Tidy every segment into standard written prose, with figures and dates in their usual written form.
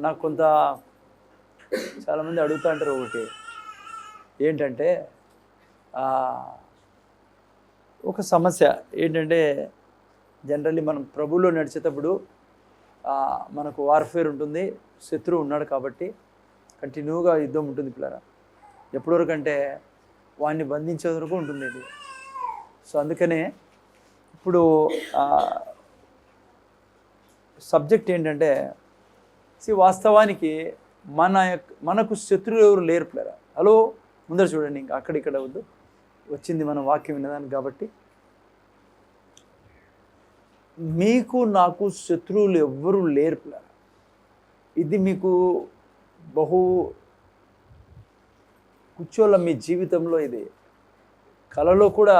నాకు కొంత చాలామంది అడుగుతూ అంటారు ఒకటి ఏంటంటే ఒక సమస్య ఏంటంటే జనరల్లీ మనం ప్రభువులో నడిచేటప్పుడు మనకు వార్ఫేర్ ఉంటుంది, శత్రువు ఉన్నాడు కాబట్టి కంటిన్యూగా యుద్ధం ఉంటుంది పిల్లరా. ఎప్పటి వరకు అంటే వాడిని బంధించే వరకు ఉంటుంది ఇది. సో అందుకనే ఇప్పుడు సబ్జెక్ట్ ఏంటంటే వాస్తవానికి మనకు శత్రువులు ఎవరు లేరు పిల్లరా. హలో ముందర చూడండి, ఇంకా అక్కడిక్కడ వద్దు, వచ్చింది మనం వాక్యం వినదానికి కాబట్టి. మీకు నాకు శత్రువులు ఎవ్వరూ లేరు పిల్లరా. ఇది మీకు బహు కూర్చోళ్ళ మీ జీవితంలో ఇది కళలు కూడా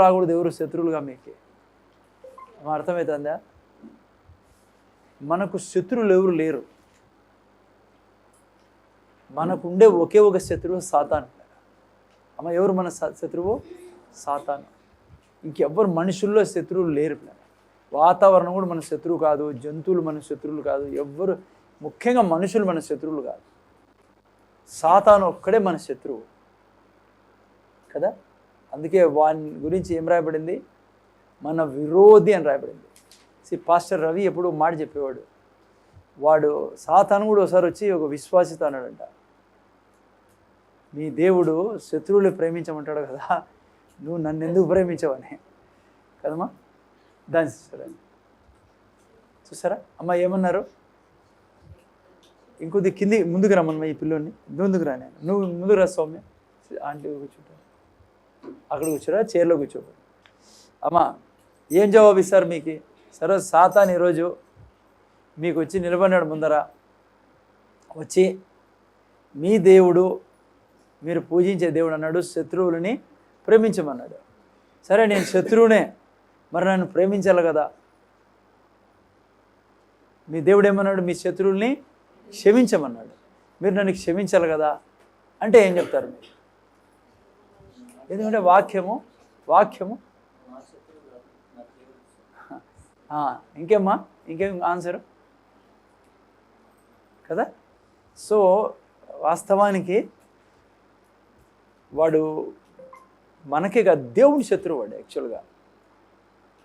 రాకూడదు ఎవరు శత్రువులుగా మీకు. అర్థమవుతుందా? మనకు శత్రువులు ఎవరు లేరు. మనకు ఉండే ఒకే ఒక శత్రువు సాతాను. ఎవరు మన శత్రువు? సాతాను. ఇంకెవ్వరు మనుషుల్లో శత్రువులు లేరు. వాతావరణం కూడా మన శత్రువు కాదు, జంతువులు మన శత్రువులు కాదు, ఎవ్వరు ముఖ్యంగా మనుషులు మన శత్రువులు కాదు. సాతాను ఒక్కడే మన శత్రువు కదా. అందుకే వాని గురించి ఏం రాయబడింది? మన విరోధి అని రాయబడింది. పాస్టర్ రవి ఎప్పుడు మాట చెప్పేవాడు, వాడు సాతాను కూడా ఒకసారి వచ్చి ఒక విశ్వాసిత అన్నాడంట, నీ దేవుడు శత్రువులు ప్రేమించమంటాడు కదా, నువ్వు నన్ను ఎందుకు ప్రేమించవని కదమ్మా. దాని చూసారా అమ్మ ఏమన్నారు? ఇంకొద్ది కింది ముందుకు రమ్మన్న ఈ పిల్లోని, ముందుకు రా, నేను నువ్వు ముందుకు రా సౌమ్య. ఆంటీ కూర్చుంటారు, అక్కడ కూర్చోరా, చైర్లో కూర్చోబోదు. అమ్మ ఏం జవాబు ఇస్తారు మీకు? సరే సాతాను ఈరోజు మీకు వచ్చి నిలబడినాడు ముందర, వచ్చి మీ దేవుడు మీరు పూజించే దేవుడు అన్నాడు, శత్రువులని ప్రేమించమన్నాడు. సరే నేను శత్రువునే, మరి నన్ను ప్రేమించాలి కదా. మీ దేవుడు ఏమన్నాడు? మీ శత్రువుల్ని క్షమించమన్నాడు, మీరు నన్ను క్షమించాలి కదా అంటే ఏం చెప్తారు మీరు? ఎందుకంటే వాక్యము ఇంకేమ్మా, ఇంకేం ఆన్సరు కదా. సో వాస్తవానికి వాడు మనకే కాదు, దేవుని శత్రువు వాడు యాక్చువల్గా.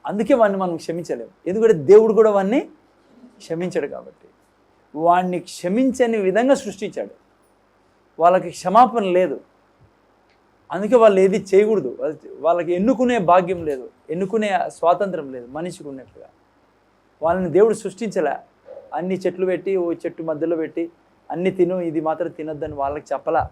అందుకే వాడిని మనం క్షమించలేము, ఎందుకంటే దేవుడు కూడా వాడిని క్షమించాడు కాబట్టి. వాడిని క్షమించని విధంగా సృష్టించాడు, వాళ్ళకి క్షమాపణ లేదు, అందుకే వాళ్ళు ఏది చేయకూడదు, వాళ్ళకి ఎన్నుకునే భాగ్యం లేదు, ఎన్నుకునే స్వాతంత్రం లేదు మనిషికి ఉన్నట్లుగా. వాళ్ళని దేవుడు సృష్టించలే, అన్ని చెట్లు పెట్టి ఓ చెట్టు మధ్యలో పెట్టి అన్ని తిను, ఇది మాత్రం తినొద్దని వాళ్ళకి చెప్పలా.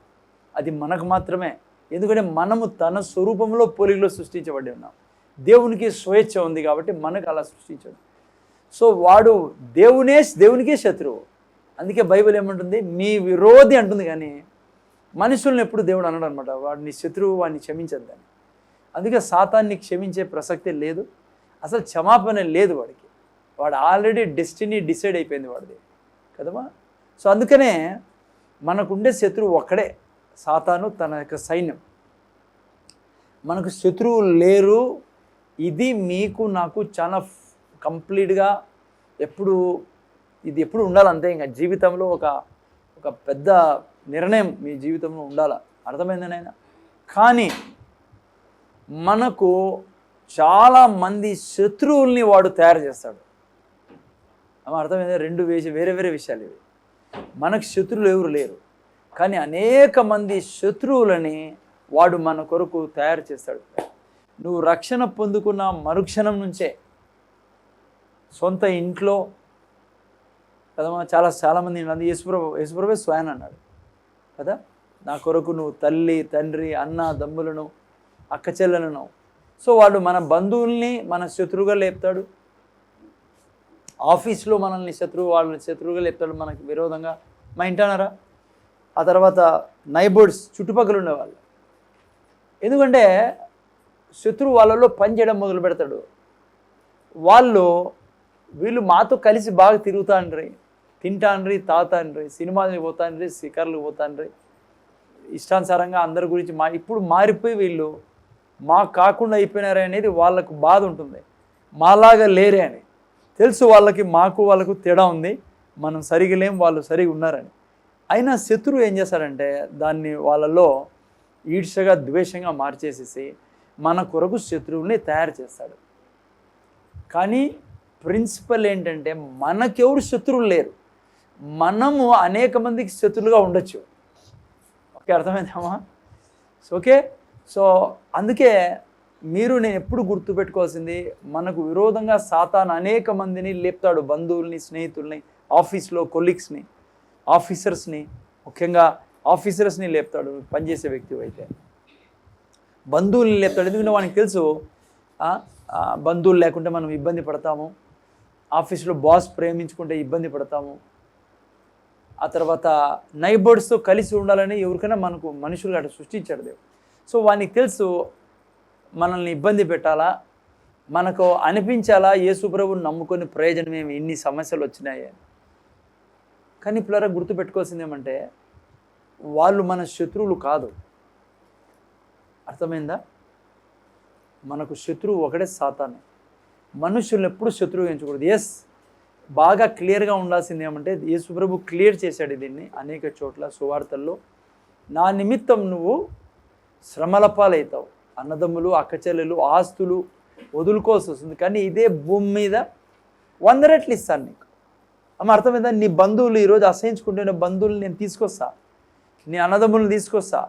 అది మనకు మాత్రమే, ఎందుకంటే మనము తన స్వరూపంలో పోలికలో సృష్టించబడి ఉన్నాం. దేవునికి స్వేచ్ఛ ఉంది కాబట్టి మనకు అలా సృష్టించాడు. సో వాడు దేవునికే శత్రువు. అందుకే బైబిల్ ఏమంటుంది? మీ విరోధి అంటుంది, కానీ మనుషుల్ని ఎప్పుడు దేవుడు అన్నాడు అనమాట, వాడిని శత్రువు, వాడిని క్షమించద్దని. అందుకే సాతాన్ని క్షమించే ప్రసక్తే లేదు, అసలు క్షమాపణ లేదు వాడికి. వాడు ఆల్రెడీ డెస్టినీ డిసైడ్ అయిపోయింది వాడిది కదమ్మా. సో అందుకనే మనకుండే శత్రువు ఒక్కడే, సాతాను, తన యొక్క సైన్యం. మనకు శత్రువులు లేరు. ఇది మీకు నాకు చాలా కంప్లీట్గా ఇది ఎప్పుడు ఉండాలంటే ఇంకా జీవితంలో ఒక పెద్ద నిర్ణయం మీ జీవితంలో ఉండాలా. అర్థమైందనైనా? కానీ మనకు చాలామంది శత్రువుల్ని వాడు తయారు చేస్తాడు. అర్థమైందా? వేరే వేరే విషయాలు ఇవి. మనకు శత్రువులు ఎవరు లేరు, కానీ అనేక మంది శత్రువులని వాడు మన కొరకు తయారు చేస్తాడు. నువ్వు రక్షణ పొందుకున్న మరుక్షణం నుంచే సొంత ఇంట్లో కదమ్మా, చాలామంది యేసుప్రభువే స్వయం అన్నాడు కదా, నా కొరకు నువ్వు తల్లి, తండ్రి, అన్న, దమ్ములను, అక్క చెల్లెలను. సో వాడు మన బంధువుల్ని మన శత్రువుగా లేపుతాడు, ఆఫీస్లో మనల్ని వాళ్ళని శత్రువుగా లేపుతాడు, మనకి విరోధంగా. మా ఇంటన్నారా? ఆ తర్వాత నైబర్స్, చుట్టుపక్కల ఉండేవాళ్ళు. ఎందుకంటే శత్రువు వాళ్ళలో పనిచేయడం మొదలు పెడతాడు. వీళ్ళు మాతో కలిసి బాగా తిరుగుతాండ్రి, తింటాండ్రి, తాతాండ్రి, సినిమాలకు పోతాండ్రి, శిఖర్లకు పోతాండ్రి, ఇష్టానుసారంగా అందరి గురించి ఇప్పుడు మారిపోయి వీళ్ళు మాకు కాకుండా అయిపోయినారే అనేది వాళ్ళకు బాధ ఉంటుంది. మాలాగా లేరే అని తెలుసు వాళ్ళకి, వాళ్ళకు తేడా ఉంది. మనం సరిగా లేం, వాళ్ళు సరిగా ఉన్నారని. అయినా శత్రువు ఏం చేస్తాడంటే దాన్ని వాళ్ళలో ఈర్ష్యగా ద్వేషంగా మార్చేసేసి మన కొరకు శత్రువుల్ని తయారు చేస్తాడు. కానీ ప్రిన్సిపల్ ఏంటంటే మనకెవరు శత్రువులు లేరు, మనము అనేక మందికి శత్రువులుగా ఉండొచ్చు. ఓకే, అర్థమైందమ్మా? ఓకే, సో అందుకే నేను ఎప్పుడు గుర్తుపెట్టుకోవాల్సింది, మనకు విరోధంగా సాతాను అనేక మందిని లేపుతాడు, బంధువుల్ని, స్నేహితుల్ని, ఆఫీస్లో కొలీగ్స్ని, ఆఫీసర్స్ని, ముఖ్యంగా ఆఫీసర్స్ని లేపుతాడు. పనిచేసే వ్యక్తి అయితే బంధువుల్ని లేపుతాడు. ఎందుకంటే వానికి తెలుసు బంధువులు లేకుంటే మనం ఇబ్బంది పడతాము, ఆఫీస్లో బాస్ ప్రేమించుకుంటే ఇబ్బంది పడతాము, ఆ తర్వాత నైబర్స్తో కలిసి ఉండాలని ఎవరికైనా మనకు మనుషులుగా అటు సృష్టించాడు దేవుడు. సో వానికి తెలుసు మనల్ని ఇబ్బంది పెట్టాలా, మనకు అనిపించాలా యేసు ప్రభువుని నమ్ముకొని ప్రయోజనం ఏమి, ఇన్ని సమస్యలు వచ్చినాయి అని. కానీ పిల్లరా గుర్తుపెట్టుకోవాల్సింది ఏమంటే వాళ్ళు మన శత్రువులు కాదు. అర్థమైందా? మనకు శత్రువు ఒకటే సాతాను. మనుషుల్ని ఎప్పుడు శత్రువు ఎంచకూడదు. ఎస్, బాగా క్లియర్గా ఉండాల్సింది ఏమంటే యేసు ప్రభు క్లియర్ చేశాడు దీన్ని అనేక చోట్ల సువార్తల్లో. నా నిమిత్తం నువ్వు శ్రమల పాలవుతావు, అన్నదమ్ములు, అక్కచెల్లెలు, ఆస్తులు వదులుకోవాల్సి వస్తుంది, కానీ ఇదే భూమి మీద 100 రెట్లు ఇస్తాను నీకు. అమ్మ అర్థమైందా? నీ బంధువులు ఈరోజు అసహించుకుంటున్న బంధువులు నేను తీసుకొస్తా, నీ అన్నదమ్ములను తీసుకొస్తా,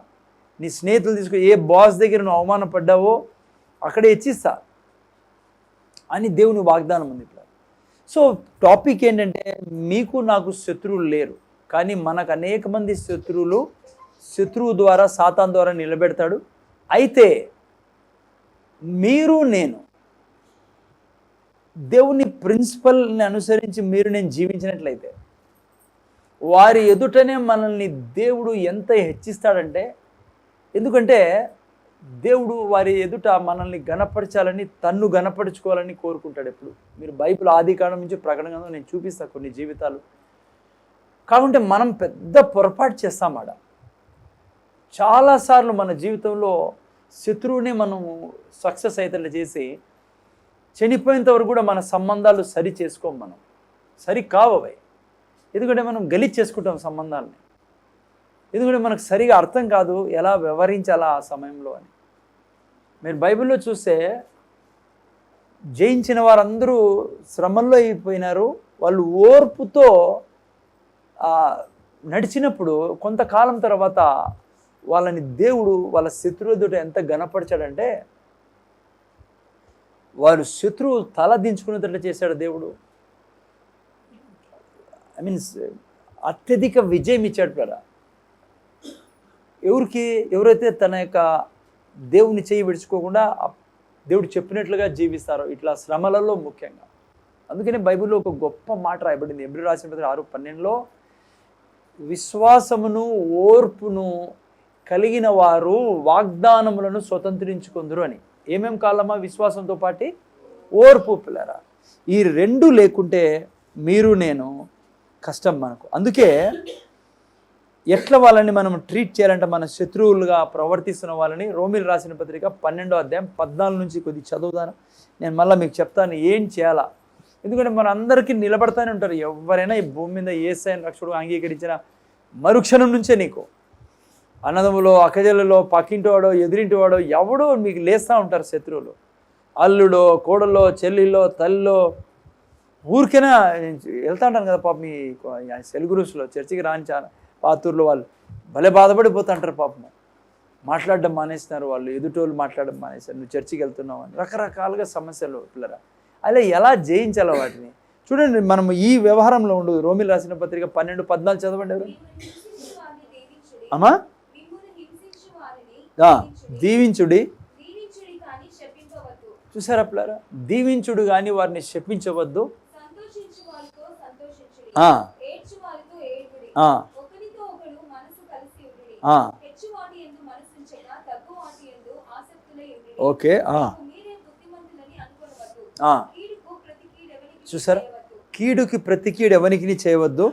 నీ స్నేహితులు తీసుకొ, ఏ బాస్ దగ్గర నువ్వు అవమానపడ్డావో అక్కడే ఇచ్చిస్తా అని దేవుని వాగ్దానం ఉంది. సో టాపిక్ ఏంటంటే మీకు నాకు శత్రువులు లేరు, కానీ మనకు అనేక మంది శత్రువు ద్వారా సాతాను ద్వారా నిలబెడతాడు. అయితే నేను దేవుని ప్రిన్సిపల్ని అనుసరించి నేను జీవించినట్లయితే వారి ఎదుటనే మనల్ని దేవుడు ఎంత హెచ్చిస్తాడంటే, ఎందుకంటే దేవుడు వారి ఎదుట మనల్ని గణపరచాలని, తన్ను గణపరుచుకోవాలని కోరుకుంటాడు ఎప్పుడు. మీరు బైబిల్ ఆదికాండం నుంచి ప్రకటన గ్రంథం నేను చూపిస్తాను కొన్ని జీవితాలు. కాకుంటే మనం పెద్ద పొరపాటు చేస్తామాడ. చాలాసార్లు మన జీవితంలో శత్రువుని మనము సక్సెస్ అయితే చేసి చనిపోయేంత వరకు కూడా మన సంబంధాలు సరి చేసుకోం, మనం సరి కావవి. ఎందుకంటే మనం గలీజ్ చేసుకుంటాం సంబంధాలని, ఎందుకంటే మనకు సరిగా అర్థం కాదు ఎలా వ్యవహరించాలా ఆ సమయంలో అని. మీరు బైబిల్లో చూస్తే జయించిన వారందరూ శ్రమల్లో అయిపోయినారు. వాళ్ళు ఓర్పుతో నడిచినప్పుడు కొంతకాలం తర్వాత వాళ్ళని దేవుడు వాళ్ళ శత్రువు ఎదుట ఎంత గణపరిచాడంటే వారు శత్రువు తల దించుకునేటట్లు చేశాడు దేవుడు. అత్యధిక విజయం ఇచ్చాడు కదా ఎవరైతే తన యొక్క దేవుని చేయి విడుచుకోకుండా దేవుడు చెప్పినట్లుగా జీవిస్తారో, ఇట్లా శ్రమలలో ముఖ్యంగా. అందుకనే బైబిల్లో ఒక గొప్ప మాట రాయబడింది, హెబ్రీ రాసిన పత్రిక 6:12లో, విశ్వాసమును ఓర్పును కలిగిన వారు వాగ్దానములను స్వతంత్రించుకుందరు అని. ఏమేం కాలమా? విశ్వాసంతో పాటు ఓర్పు. పిల్లరా, ఈ రెండు లేకుంటే నేను కష్టం మనకు. అందుకే ఎట్లా వాళ్ళని మనం ట్రీట్ చేయాలంటే, మన శత్రువులుగా ప్రవర్తిస్తున్న వాళ్ళని రోమీలు రాసిన పత్రిక 12వ అధ్యాయం 14 నుంచి కొద్ది చదువుతాను. నేను మళ్ళీ మీకు చెప్తాను ఏం చేయాలా. ఎందుకంటే మన అందరికీ నిలబడతానే ఉంటారు. ఎవరైనా ఈ భూమి మీద యేసయ్యను రక్షకుడుగా అంగీకరించిన మరుక్షణం నుంచే నీకు అన్నదమ్ములో, అక్కజల్లలో, పక్కింటివాడో, ఎదురింటివాడో ఎవడో మీకు లేస్తూ ఉంటారు శత్రువులు. అల్లుడో, కోడలో, చెల్లిలో, తల్లిలో, ఊరికైనా వెళ్తా ఉంటాను కదా పాపం. మీ సెలుగురుసులో చర్చికి రాని పాతూరులో వాళ్ళు భలే బాధపడిపోతుంటారు పాపం. మాట్లాడడం మానేస్తున్నారు వాళ్ళు, ఎదుటోళ్ళు మాట్లాడడం మానేస్తారు, నువ్వు చర్చికి వెళ్తున్నావు అని. రకరకాలుగా సమస్యలు పిల్లరా. అలా ఎలా జయించాలో వాటిని చూడండి. మనం ఈ వ్యవహారంలో ఉండదు. రోమిలు రాసిన పత్రిక 12:14 చదవండి ఎవరు. అమ్మా, దీవించుడి. చూసారా పిల్లరా? దీవించుడు కానీ వారిని శపించవద్దు. ఓకే, చూసారా? కీడుకి ప్రతి కీడు ఎవరికి చేయవద్దు.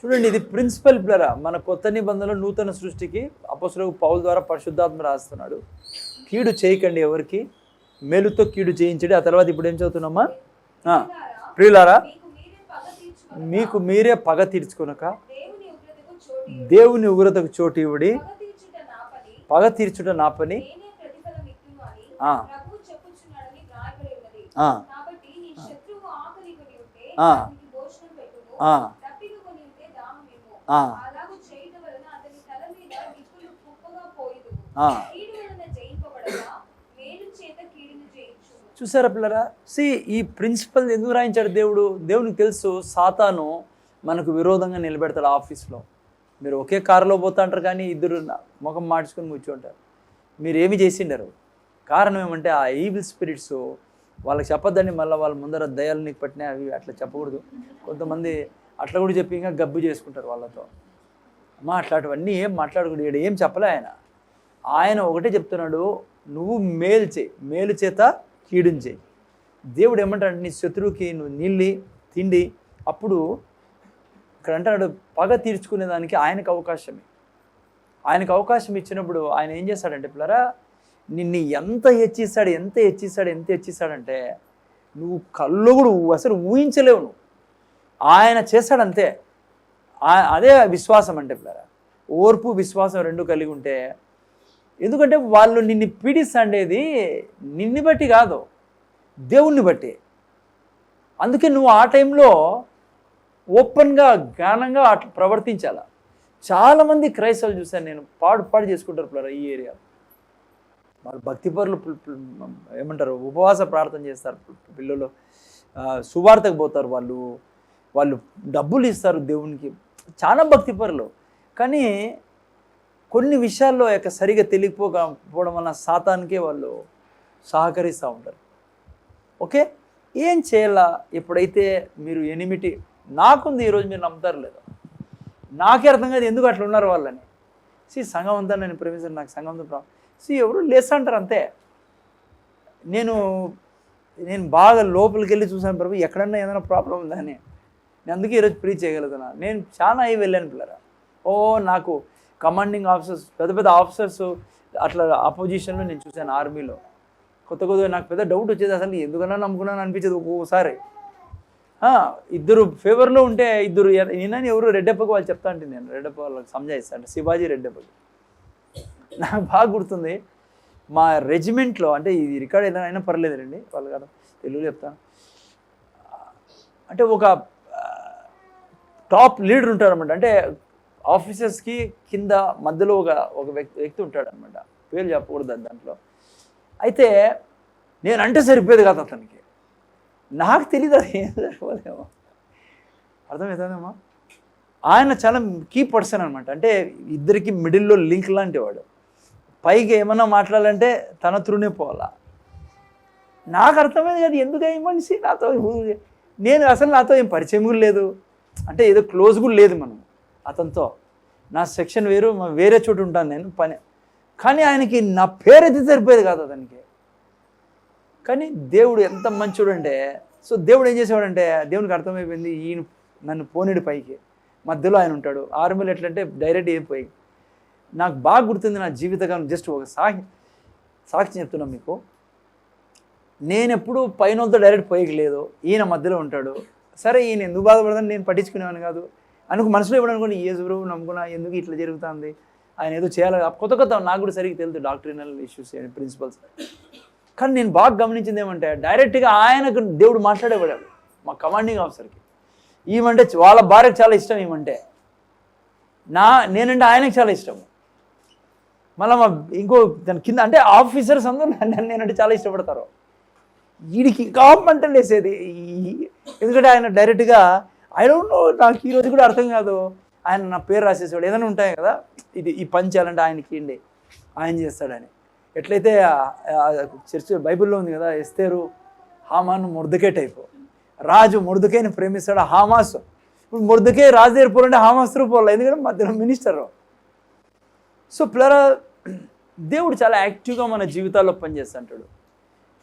చూడండి, ఇది ప్రిన్సిపల్ ప్లరా. మన కొత్త నిబంధనలో నూతన సృష్టికి అపొస్తలుడు పౌలు ద్వారా పరిశుద్ధాత్మ రాస్తున్నాడు. కీడు చేయకండి ఎవరికి, మేలుతో కీడు చేయించండి. ఆ తర్వాత ఇప్పుడు ఏం చదువుతున్నామా? ప్రియులారా, మీకు మీరే పగ తీర్చుకొనక దేవుని ఉగ్రతకు చోటు ఇవ్వడి. పగ తీర్చుట నా పని. చూసారా పిల్లరా? ఈ ప్రిన్సిపల్ ఎందుకు రాయించాడు దేవుడు? దేవునికి తెలుసు సాతాను మనకు విరోధంగా నిలబెడతాడు. ఆఫీస్లో మీరు ఒకే కారులో పోతా అంటారు, కానీ ఇద్దరు ముఖం మార్చుకొని కూర్చుంటారు. మీరు ఏమి చేసిండరు. కారణం ఏమంటే ఆ ఈవిల్ స్పిరిట్స్ వాళ్ళకి చెప్పొద్దండి. మళ్ళీ వాళ్ళ ముందర దయాలు నీకు పట్టినా అవి అట్లా చెప్పకూడదు. కొంతమంది అట్లా కూడా చెప్పి ఇంకా గబ్బు చేసుకుంటారు వాళ్ళతో. అమ్మా అట్లాంటివన్నీ ఏం మాట్లాడకూడదు. ఏం చెప్పలే ఆయన ఒకటే చెప్తున్నాడు, నువ్వు మేలు చేయి, మేలు చేత కీడుని చేయి. దేవుడు ఏమంటాడు? నీ శత్రువుకి నువ్వు నీళ్ళు తిండి. అప్పుడు ఇక్కడ అంటాడు పగ తీర్చుకునేదానికి ఆయనకు అవకాశమే. ఆయనకు అవకాశం ఇచ్చినప్పుడు ఆయన ఏం చేస్తాడంటే పిల్లరా, నిన్ను ఎంత హెచ్చిస్తాడంటే నువ్వు కళ్ళు కూడా అసలు ఊహించలేవు. నువ్వు ఆయన చేస్తాడంతే. అదే విశ్వాసం అంటే పిల్లరా. ఓర్పు విశ్వాసం రెండు కలిగి ఉంటే, ఎందుకంటే వాళ్ళు నిన్ను పీడిస్తాండేది నిన్ను బట్టి కాదు, దేవుణ్ణి బట్టి. అందుకే నువ్వు ఆ టైంలో ఓపెన్గా జ్ఞానంగా అట్లా ప్రవర్తించాల. చాలామంది క్రైస్తవులు చూశాను నేను, పాడు చేసుకుంటారు పిల్లరా ఈ ఏరియా. వాళ్ళు భక్తిపరులు ఏమంటారు, ఉపవాస ప్రార్థన చేస్తారు పిల్లలు, సువార్తకు పోతారు, వాళ్ళు డబ్బులు ఇస్తారు దేవునికి, చాలా భక్తిపరులు. కానీ కొన్ని విషయాల్లో సరిగా తెలియకపోవడం వల్ల సాతానికే వాళ్ళు సహకరిస్తూ ఉంటారు. ఓకే, ఏం చేయాలా? ఎప్పుడైతే మీరు ఎనిమిటీ నాకుంది, ఈరోజు మీరు నమ్ముతారు లేదు, నాకే అర్థం కాదు ఎందుకు అట్లా ఉన్నారు వాళ్ళని. సంఘం అంతా నేను ప్రేమిస్తాను, నాకు సంఘంతో ఎవరు లేస్తంటారు అంతే. నేను బాగా లోపలికి వెళ్ళి చూసాను ప్రభు, ఎక్కడన్నా ఏదైనా ప్రాబ్లం ఉందా అని. నేను అందుకే ఈరోజు ప్రీచ్ చేయగలుగుతున్నా. నేను చాలా అవి వెళ్ళాను పిల్లరా. నాకు కమాండింగ్ ఆఫీసర్స్, పెద్ద ఆఫీసర్స్ అట్లా అపోజిషన్లో నేను చూశాను. ఆర్మీలో కొత్తగా నాకు పెద్ద డౌట్ వచ్చేది, అసలు ఎందుకన్నా నమ్ముకున్నాను అనిపించేది ఒక్కొక్కసారి. ఇద్దరు ఫేవర్లో ఉంటే ఇద్దరు నేనని ఎవరు రెడ్డప్పకి వాళ్ళు చెప్తా అంటే నేను రెడ్డప్ప వాళ్ళకి సంజాయిస్తాను, శివాజీ రెడ్డప్పకి. నాకు బాగా గుర్తుంది, మా రెజిమెంట్లో, అంటే ఇది రికార్డ్ ఏదైనా అయినా పర్లేదండి, వాళ్ళు కాదు తెలుగులో చెప్తాను. అంటే ఒక టాప్ లీడర్ ఉంటాడనమాట. అంటే ఆఫీసర్స్కి కింద మధ్యలో ఒక వ్యక్తి ఉంటాడనమాట, పేరు చెప్పకూడదు దాంట్లో. అయితే నేనంటే సరిపోయేది కాదు అతనికి, నాకు తెలియదు అది ఏం సరిపోలేమో, అర్థమవుతుందేమో. ఆయన చాలా కీ పర్సన్ అనమాట. అంటే ఇద్దరికి మిడిల్లో లింక్ లాంటి వాడు. పైకి ఏమన్నా మాట్లాడాలంటే తన త్రూనే పోవాలా. నాకు అర్థమైంది కదా ఎందుకు ఈ మనిషి నాతో, నాతో ఏం పరిచయం కూడా లేదు, అంటే ఏదో క్లోజ్ కూడా లేదు మనం అతనితో. నా సెక్షన్ వేరే చోటు ఉంటాను నేను పని, కానీ ఆయనకి నా పేరైతే సరిపోయేది కాదు అతనికి. కానీ దేవుడు ఎంత మంచోడు అంటే, దేవుడు ఏం చేసేవాడంటే, దేవునికి అర్థమైపోయింది ఈయన నన్ను పోనీడు పైకి, మధ్యలో ఆయన ఉంటాడు. ఆర్మీలో ఎట్లంటే డైరెక్ట్ అయిపోయి. నాకు బాగా గుర్తుంది నా జీవితకాలం. జస్ట్ ఒక సాక్షి చెప్తున్నాను మీకు. నేను ఎప్పుడు పైనతో డైరెక్ట్ పోయలేదు, ఈయన మధ్యలో ఉంటాడు. సరే ఈయన ఎందుకు బాధపడదని నేను పట్టించుకునేవాని కాదు. మనసులో ఇవ్వడం అనుకోని ఏజు నమ్ముకున్నా, ఎందుకు ఇట్లా జరుగుతుంది, ఆయన ఏదో చేయాలి. కొత్త నాకు కూడా సరిగ్గా తెలుసు డాక్టరినల్ ఇష్యూస్ అని, ప్రిన్సిపల్స్. కానీ నేను బాగా గమనించింది ఏమంటే, డైరెక్ట్గా ఆయనకు దేవుడు మాట్లాడేవాడు మా కమాండింగ్ ఆఫీసర్కి. ఈమంటే వాళ్ళ భార్యకు చాలా ఇష్టం, ఈమంటే నేనంటే ఆయనకు చాలా ఇష్టం. మళ్ళీ ఇంకో దాని కింద అంటే ఆఫీసర్స్ అందరూ నేనంటే చాలా ఇష్టపడతారు. వీడికి కామంటే లేసేది, ఎందుకంటే ఆయన డైరెక్ట్గా ఐ డోంట్ నో, నాకు ఈరోజు కూడా అర్థం కాదు. ఆయన నా పేరు రాసేసేవాడు. ఏదైనా ఉంటాయి కదా, ఈ పని చేయాలంటే ఆయనకి ఇండి, ఆయన చేస్తాడని. ఎట్లయితే చర్చ్ బైబిల్లో ఉంది కదా, ఎస్తేరు హామాను మొర్దకే టైపు. రాజు మొర్దకేని ప్రేమిస్తాడు, హామాస్. ఇప్పుడు మొర్దకే రాజు దగ్గర పోలంటే హామాస్ పోవాలి, ఎందుకంటే మధ్యలో మినిస్టరు. దేవుడు చాలా యాక్టివ్గా మన జీవితాల్లో పనిచేస్తుంటాడు.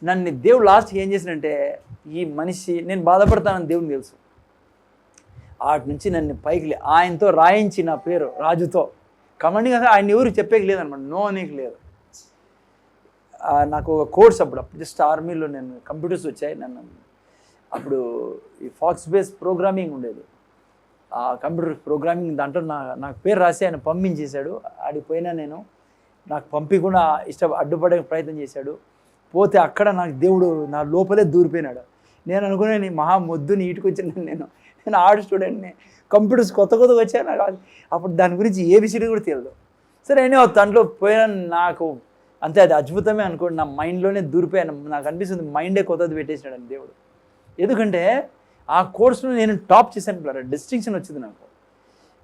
నన్ను దేవుడు లాస్ట్కి ఏం చేసినంటే, ఈ మనిషి నేను బాధపడతానని దేవుడికి తెలుసు. వాటి నుంచి నన్ను పైకి ఆయనతో రాయించి నా పేరు రాజుతో కమాండింగ్ అసలు ఆయన ఎవరికి చెప్పేకి లేదనమాట, నో అనేకి లేదు. నాకు ఒక కోర్స్ అప్పుడు జస్ట్ ఆర్మీలో నేను కంప్యూటర్స్ వచ్చాయి నన్ను అప్పుడు ఈ ఫాక్స్ బేస్ ప్రోగ్రామింగ్ ఉండేది, ఆ కంప్యూటర్ ప్రోగ్రామింగ్ దాంట్లో నాకు పేరు రాసి ఆయన పంపించేశాడు. ఆడిపోయినా నేను నాకు పంపించకుండా అడ్డుపడే ప్రయత్నం చేశాడు. పోతే అక్కడ నాకు దేవుడు నా లోపలే దూరిపోయినాడు. నేను అనుకునే నీ మహా మొద్దు నీటికి వచ్చిన నేను ఆర్ట్ స్టూడెంట్ని, కంప్యూటర్స్ కొత్తగా వచ్చాను నాకు అప్పుడు దాని గురించి ఏబిసిడి కూడా తెలియదు. సరే అయినా దాంట్లో పోయినా నాకు అంతే, అది అద్భుతమే అనుకోండి, నా మైండ్లోనే దూరిపోయాను. నాకు అనిపిస్తుంది మైండే కొత్తది పెట్టేసినాడు దేవుడు. ఎందుకంటే ఆ కోర్సులో నేను టాప్ చేశాను పిల్లరా, డిస్టింక్షన్ వచ్చింది నాకు.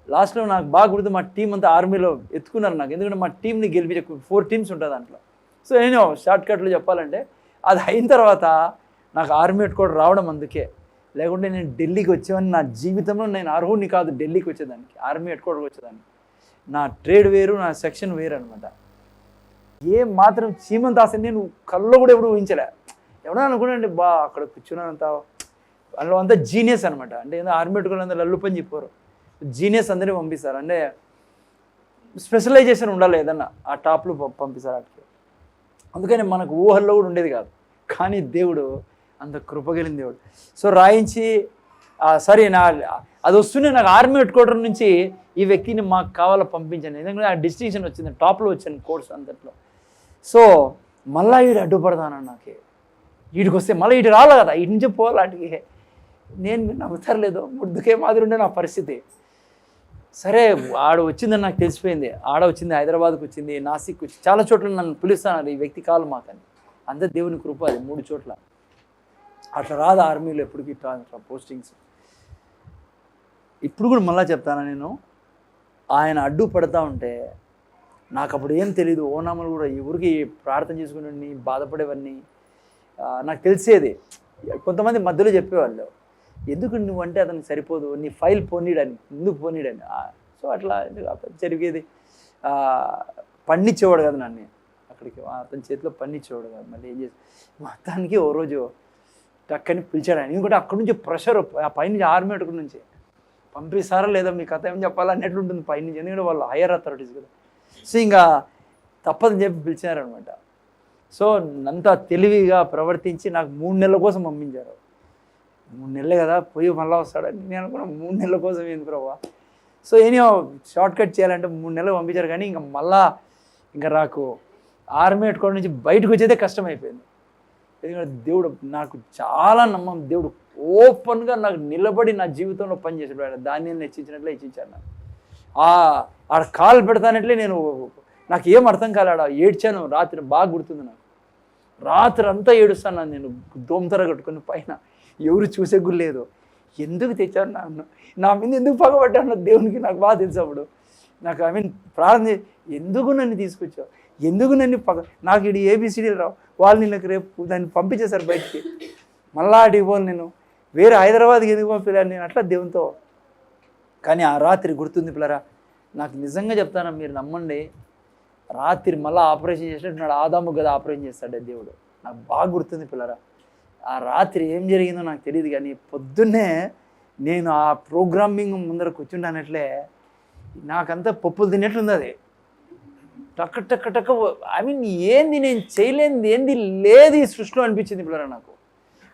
లాస్ట్లో నాకు బాగా గుర్తు, మా టీం అంతా ఆర్మీలో ఎత్తుకున్నారు నాకు, ఎందుకంటే మా టీంని గెలిపించే 4 టీమ్స్ ఉంటుంది దాంట్లో. సో నేను షార్ట్కట్లో చెప్పాలంటే అది అయిన తర్వాత నాకు ఆర్మీ కూడా రావడం అందుకే, లేకుంటే నేను ఢిల్లీకి వచ్చేవాడిని. నా జీవితంలో నేను అర్హుడిని కాదు ఢిల్లీకి వచ్చేదానికి, ఆర్మీ హెడ్ క్వార్టర్కి వచ్చేదానికి. నా ట్రేడ్ వేరు, నా సెక్షన్ వేరు అనమాట. ఏ మాత్రం చీమంత ఆశ నేను కల్లో కూడా ఎప్పుడు ఊహించలే. ఎవడో అనుకున్నాండి బా అక్కడ కూర్చున్నంత అందులో అంతా జీనియస్ అనమాట. అంటే ఏదో ఆర్మీ హెడ్ క్వార్టర్ అంతా లల్లు పని చెప్పారు, జీనియస్ అందరినీ పంపిస్తారు. అంటే స్పెషలైజేషన్ ఉండాలి ఏదన్నా, ఆ టాప్లో పంపిస్తారు వాటికి. అందుకని మనకు ఊహల్లో కూడా ఉండేది కాదు, కానీ దేవుడు అంత కృపగలిగిన దేవుడు. సో రాయించి సరే అది వస్తూనే నాకు ఆర్మీ హెడ్ క్వార్టర్ నుంచి ఈ వ్యక్తిని మాకు కావాలో పంపించాను, ఎందుకంటే ఆ డిస్టింక్షన్ వచ్చింది, టాప్లో వచ్చాను కోర్స్ అంతట్లో. సో మళ్ళీ వీడు అడ్డుపడతాను, నాకు వీడికి వస్తే మళ్ళీ వీడు రాలే కదా, వీటి నుంచి పోవాలి వాటికి. నేను నమ్ముతారు లేదో ముద్దుకే మాదిరి ఉండే నా పరిస్థితి. సరే ఆడ వచ్చిందని నాకు తెలిసిపోయింది, ఆడ వచ్చింది, హైదరాబాద్కి వచ్చింది, నాసిక్ వచ్చింది, చాలా చోట్ల నన్ను పిలుస్తాను ఈ వ్యక్తి కావాలి మాకని. అంత దేవుని కృప, అది 3 చోట్ల. అట్లా రాదు ఆర్మీలో ఎప్పటికీ పోస్టింగ్స్. ఇప్పుడు కూడా మళ్ళీ చెప్తాను, నేను ఆయన అడ్డు పడతా ఉంటే నాకు అప్పుడు ఏం తెలీదు, ఓనామలు కూడా ఎవరికి ప్రార్థన చేసుకుని బాధపడేవన్నీ నాకు తెలిసేది. కొంతమంది మధ్యలో చెప్పేవాళ్ళు, ఎందుకు నువ్వంటే అతనికి సరిపోదు, నీ ఫైల్ పోనీడని, ఎందుకు పోనీడని. సో అట్లా జరిగేది. పండించేవాడు కదా నన్ను అక్కడికి, అతని చేతిలో పండించేవాడు కదా. మళ్ళీ ఏం చేసి మొత్తానికి ఓ రోజు టక్కని పిలిచాడు ఆయన. ఎందుకంటే అక్కడి నుంచి ప్రెషర్, ఆ పైనుంచి ఆర్మీ అటుకుడి నుంచి పంపిస్తారా లేదా మీ కథ ఏం చెప్పాలన్నట్లు ఉంటుంది పైనుంచి, ఎందుకంటే వాళ్ళు హైయర్ అథారిటీస్ కదా. సో ఇంకా తప్పదని చెప్పి పిలిచారనమాట. సో అంతా తెలివిగా ప్రవర్తించి నాకు 3 నెలల కోసం పంపించారు. 3 నెలలే కదా పోయి మళ్ళీ వస్తాడని నేను అనుకున్నా, 3 నెలల కోసం ఏంది ప్రభా. సో ఏమో షార్ట్ కట్ చేయాలంటే 3 నెలలు పంపించారు. కానీ ఇంకా మళ్ళా ఇంకా నాకు ఆర్మీ హెడ్ క్వార్టర్ నుంచి బయటకు వచ్చేదే కష్టమైపోయింది. ఎందుకంటే దేవుడు నాకు చాలా నమ్మకం, దేవుడు ఓపెన్గా నాకు నిలబడి నా జీవితంలో పనిచేసాడు. ఆయన ధాన్యాన్ని హెచ్చించినట్లే హెచ్చించాను. నాకు ఆడ కాలు పెడతానట్లే నేను, నాకు ఏం అర్థం కాలేడ ఏడ్చాను. రాత్రి బాగా గుర్తుంది నాకు, రాత్రి అంతా ఏడుస్తాను నేను దోమతర కట్టుకుని పైన, ఎవరు చూసే కూడా లేదు. ఎందుకు తెచ్చారు నన్ను, నా మీద ఎందుకు పగబడ్డాను దేవునికి నాకు బాగా తెలుసు. అప్పుడు నాకు ప్రార్థన ఎందుకు నన్ను తీసుకొచ్చావు, ఎందుకు నన్ను నాకు ఇది ఏబిసిడీలు రావు, వాళ్ళు నిన్నకు రేపు దాన్ని పంపించేశారు బయటికి, మళ్ళా అడిగి పోను నేను, వేరే హైదరాబాద్కి ఎందుకు పంపించాను నేను అట్లా దేవునితో. కానీ ఆ రాత్రి గుర్తుంది పిల్లరా, నాకు నిజంగా చెప్తాను, మీరు నమ్మండి, రాత్రి మళ్ళీ ఆపరేషన్ చేసినట్టున్నాడు. ఆదాము కదా ఆపరేషన్ చేస్తాడు దేవుడు, నాకు బాగా గుర్తుంది పిల్లరా. ఆ రాత్రి ఏం జరిగిందో నాకు తెలియదు, కానీ పొద్దున్నే నేను ఆ ప్రోగ్రామింగ్ ముందర కూర్చుంటానట్లే నాకంతా పప్పులు తిన్నట్లుంది. అది టక్క టక్క టక్క ఏంది నేను చేయలేనిది ఏంది లేదు ఈ సృష్టిలో అనిపించింది పిల్లరా. నాకు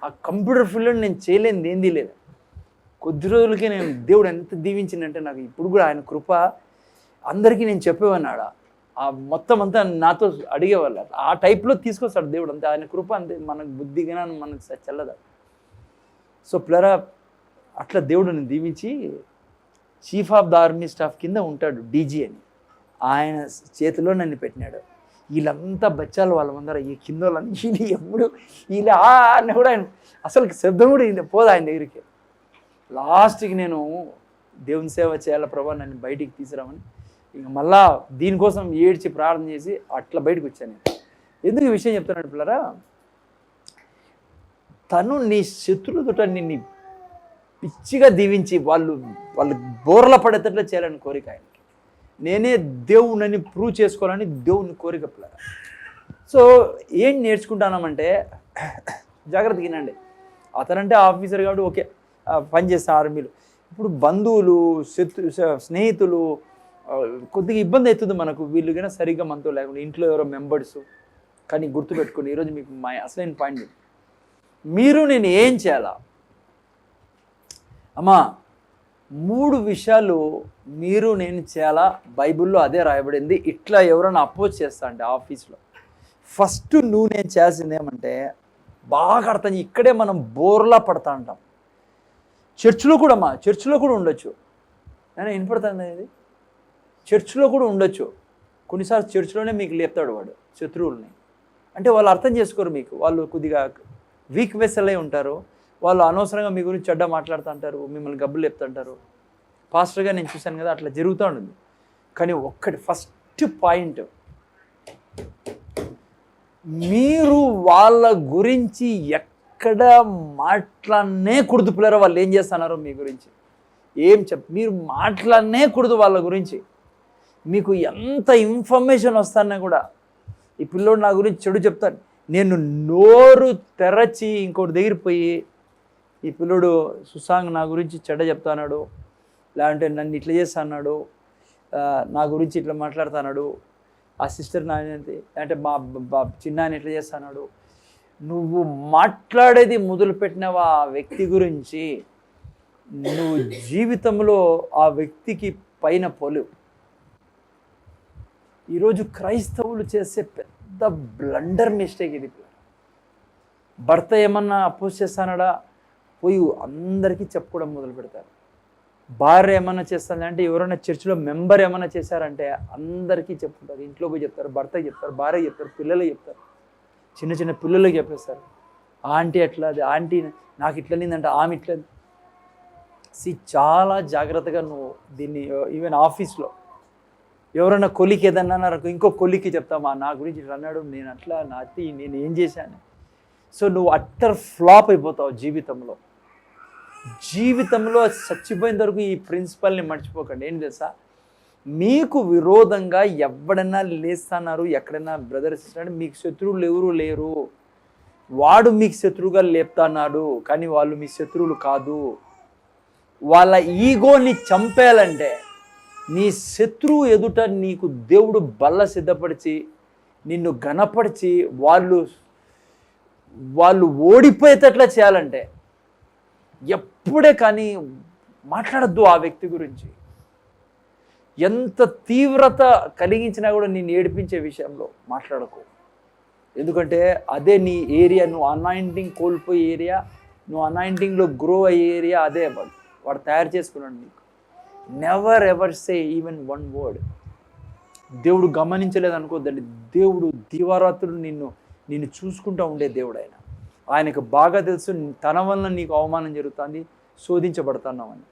ఆ కంప్యూటర్ ఫీల్డ్లో నేను చేయలేనిది ఏంది లేదు. కొద్ది రోజులకే నేను దేవుడు ఎంత దీవించిందంటే, నాకు ఇప్పుడు కూడా ఆయన కృప అందరికీ నేను చెప్పేవాడినాడ. ఆ మొత్తం అంతా నాతో అడిగేవాళ్ళు, ఆ టైప్లో తీసుకొస్తాడు దేవుడు. అంతే ఆయన కృప, అంతే మనకు బుద్ధి జ్ఞానం మనకు చల్లదా. సో పిల్లరా అట్లా దేవుడు నన్ను దీవించి chief of the army staff కింద ఉంటాడు డీజీ అని, ఆయన చేతిలో నన్ను పెట్టినాడు. వీళ్ళంతా బచ్చాలు వాళ్ళ ముందర, ఈ కింద వాళ్ళని వీళ్ళు ఎప్పుడు వీళ్ళు అన్న కూడా ఆయన అసలు శబ్దం కూడా పోదు ఆయన దగ్గరికి. లాస్ట్కి నేను దేవుని సేవ చేయాల ప్రభా నన్ను బయటికి తీసుకురామని ఇంక మళ్ళా దీనికోసం ఏడ్చి ప్రార్థన చేసి అట్లా బయటకు వచ్చాను. ఎందుకు ఈ విషయం చెప్తున్నాడు పిల్లరా, తను నీ శత్రువులతో నిన్ను పిచ్చిగా దీవించి వాళ్ళు బోర్ల పడేటట్లు చేయాలని కోరిక ఆయనకి. నేనే దేవుణ్ణి ప్రూవ్ చేసుకోవాలని దేవుని కోరిక పిల్లరా. సో ఏం నేర్చుకుంటానామంటే, జాగ్రత్తగా వినండి. అతనంటే ఆఫీసర్ కాబట్టి ఓకే పని చేస్తా ఆర్మీలో, ఇప్పుడు బంధువులు, స్నేహితులు కొద్దిగా ఇబ్బంది అవుతుంది మనకు, వీళ్ళు కన్నా సరిగ్గా మనతో లేకుండా, ఇంట్లో ఎవరో మెంబర్స్. కానీ గుర్తుపెట్టుకుని ఈరోజు మీకు మా అసలైన పాయింట్, మీరు నేను ఏం చేయాలా అమ్మా, 3 విషయాలు మీరు నేను చేయాలా. బైబిల్లో అదే రాయబడింది. ఇట్లా ఎవరైనా అపోజ్ చేస్తా అంటే ఆఫీస్లో ఫస్ట్ నువ్వు నేను చేయాల్సింది ఏమంటే, బాగా అర్థం, ఇక్కడే మనం బోర్లా పడతా ఉంటాం. చర్చిలో కూడా చర్చిలో కూడా ఉండొచ్చు. నేను వినపడుతుంది ఇది, చర్చిలో కూడా ఉండొచ్చు. కొన్నిసార్లు చర్చిలోనే మీకు లేపుతాడు వాడు శత్రువుల్ని. అంటే వాళ్ళు అర్థం చేసుకోరు మీకు, వాళ్ళు కొద్దిగా వీక్ వెసల్ అయి ఉంటారు. వాళ్ళు అనవసరంగా మీ గురించి చెడ్డ మాట్లాడుతూ ఉంటారు, మిమ్మల్ని గబ్బులు లేపుతుంటారు. పాస్టర్గా నేను చూశాను కదా, అట్లా జరుగుతూ ఉంటుంది. కానీ ఒక్కటి ఫస్ట్ పాయింట్, మీరు వాళ్ళ గురించి ఎక్కడ మాట్లాడనే కుడుదు పిల్లరా. వాళ్ళు ఏం చేస్తున్నారో మీ గురించి మీరు మాట్లాడనే కుడదు వాళ్ళ గురించి. మీకు ఎంత ఇన్ఫర్మేషన్ వస్తానా కూడా, ఈ పిల్లోడు నా గురించి చెడు చెప్తాను, నేను నోరు తెరచి ఇంకోటి దగ్గర పోయి, ఈ పిల్లోడు సుసాంగ్ నా గురించి చెడ్డ చెప్తాన్నాడు, లేదంటే నన్ను ఇట్లా చేస్తాడు, నా గురించి ఇట్లా మాట్లాడుతున్నాడు, ఆ సిస్టర్ నాయనంతే, అంటే మా చిన్నాయన ఇట్లా చేస్తున్నాడు, నువ్వు మాట్లాడేది మొదలుపెట్టినవా ఆ వ్యక్తి గురించి, నువ్వు జీవితంలో ఆ వ్యక్తికి పైన పోలేవు. ఈరోజు క్రైస్తవులు చేసే పెద్ద బ్లండర్ మిస్టేక్ ఇది. భర్త ఏమన్నా అపోజ్ చేస్తానడా పోయి అందరికీ చెప్పుకోవడం మొదలు పెడతారు. భార్య ఏమన్నా చేస్తానంటే, ఎవరైనా చర్చిలో మెంబర్ ఏమన్నా చేశారంటే అందరికీ చెప్పుకుంటారు. ఇంట్లో పోయి చెప్తారు, భర్తకి చెప్తారు, భార్యకి చెప్తారు, పిల్లలకి చెప్తారు, చిన్న చిన్న పిల్లలకి చెప్పేస్తారు. ఆంటీ అట్లా, అది ఆంటీ నాకు ఇట్లా నిందంటే ఆమె ఇట్లా. చాలా జాగ్రత్తగా నువ్వు దీన్ని, ఈవెన్ ఆఫీస్లో ఎవరైనా కొలికి ఏదన్నా అన్నారు, ఇంకో కొలికి చెప్తామా నా గురించి ఇట్లా అన్నాడు, నేను అట్లా నేను ఏం చేశాను. సో నువ్వు అట్టర్ ఫ్లాప్ అయిపోతావు జీవితంలో. చచ్చిపోయిన వరకు ఈ ప్రిన్సిపల్ని మర్చిపోకండి. ఏం తెలుసా, మీకు విరోధంగా ఎవడన్నా లేస్తున్నారు, ఎక్కడైనా బ్రదర్ సిస్టర్ అంటే మీకు శత్రువులు ఎవరు లేరు. వాడు మీకు శత్రువుగా లేపుతున్నాడు, కానీ వాళ్ళు మీ శత్రువులు కాదు. వాళ్ళ ఈగోని చంపేయాలంటే నీ శత్రువు ఎదుట నీకు దేవుడు బల్ల సిద్ధపరిచి నిన్ను గణపరిచి వాళ్ళు ఓడిపోయేటట్లా చేయాలంటే ఎప్పుడే కానీ మాట్లాడద్దు ఆ వ్యక్తి గురించి. ఎంత తీవ్రత కలిగించినా కూడా నిన్ను ఏడిపించే విషయంలో మాట్లాడకు. ఎందుకంటే అదే నీ ఏరియా, నువ్వు అనాయింటింగ్ కోల్పోయే ఏరియా, నువ్వు అనాయింటింగ్లో గ్రో అయ్యే ఏరియా అదే. వాడు తయారు చేసుకున్నాడు నీకు. నెవర్ ఎవర్ సే ఈవెన్ 1 word. దేవుడు గమనించలేదు అనుకోద్దండి. దేవుడు దివారాత్రులు నిన్ను చూసుకుంటూ ఉండే దేవుడు ఆయన. ఆయనకు బాగా తెలుసు తన వలన నీకు అవమానం జరుగుతుంది, శోధించబడుతున్నావని.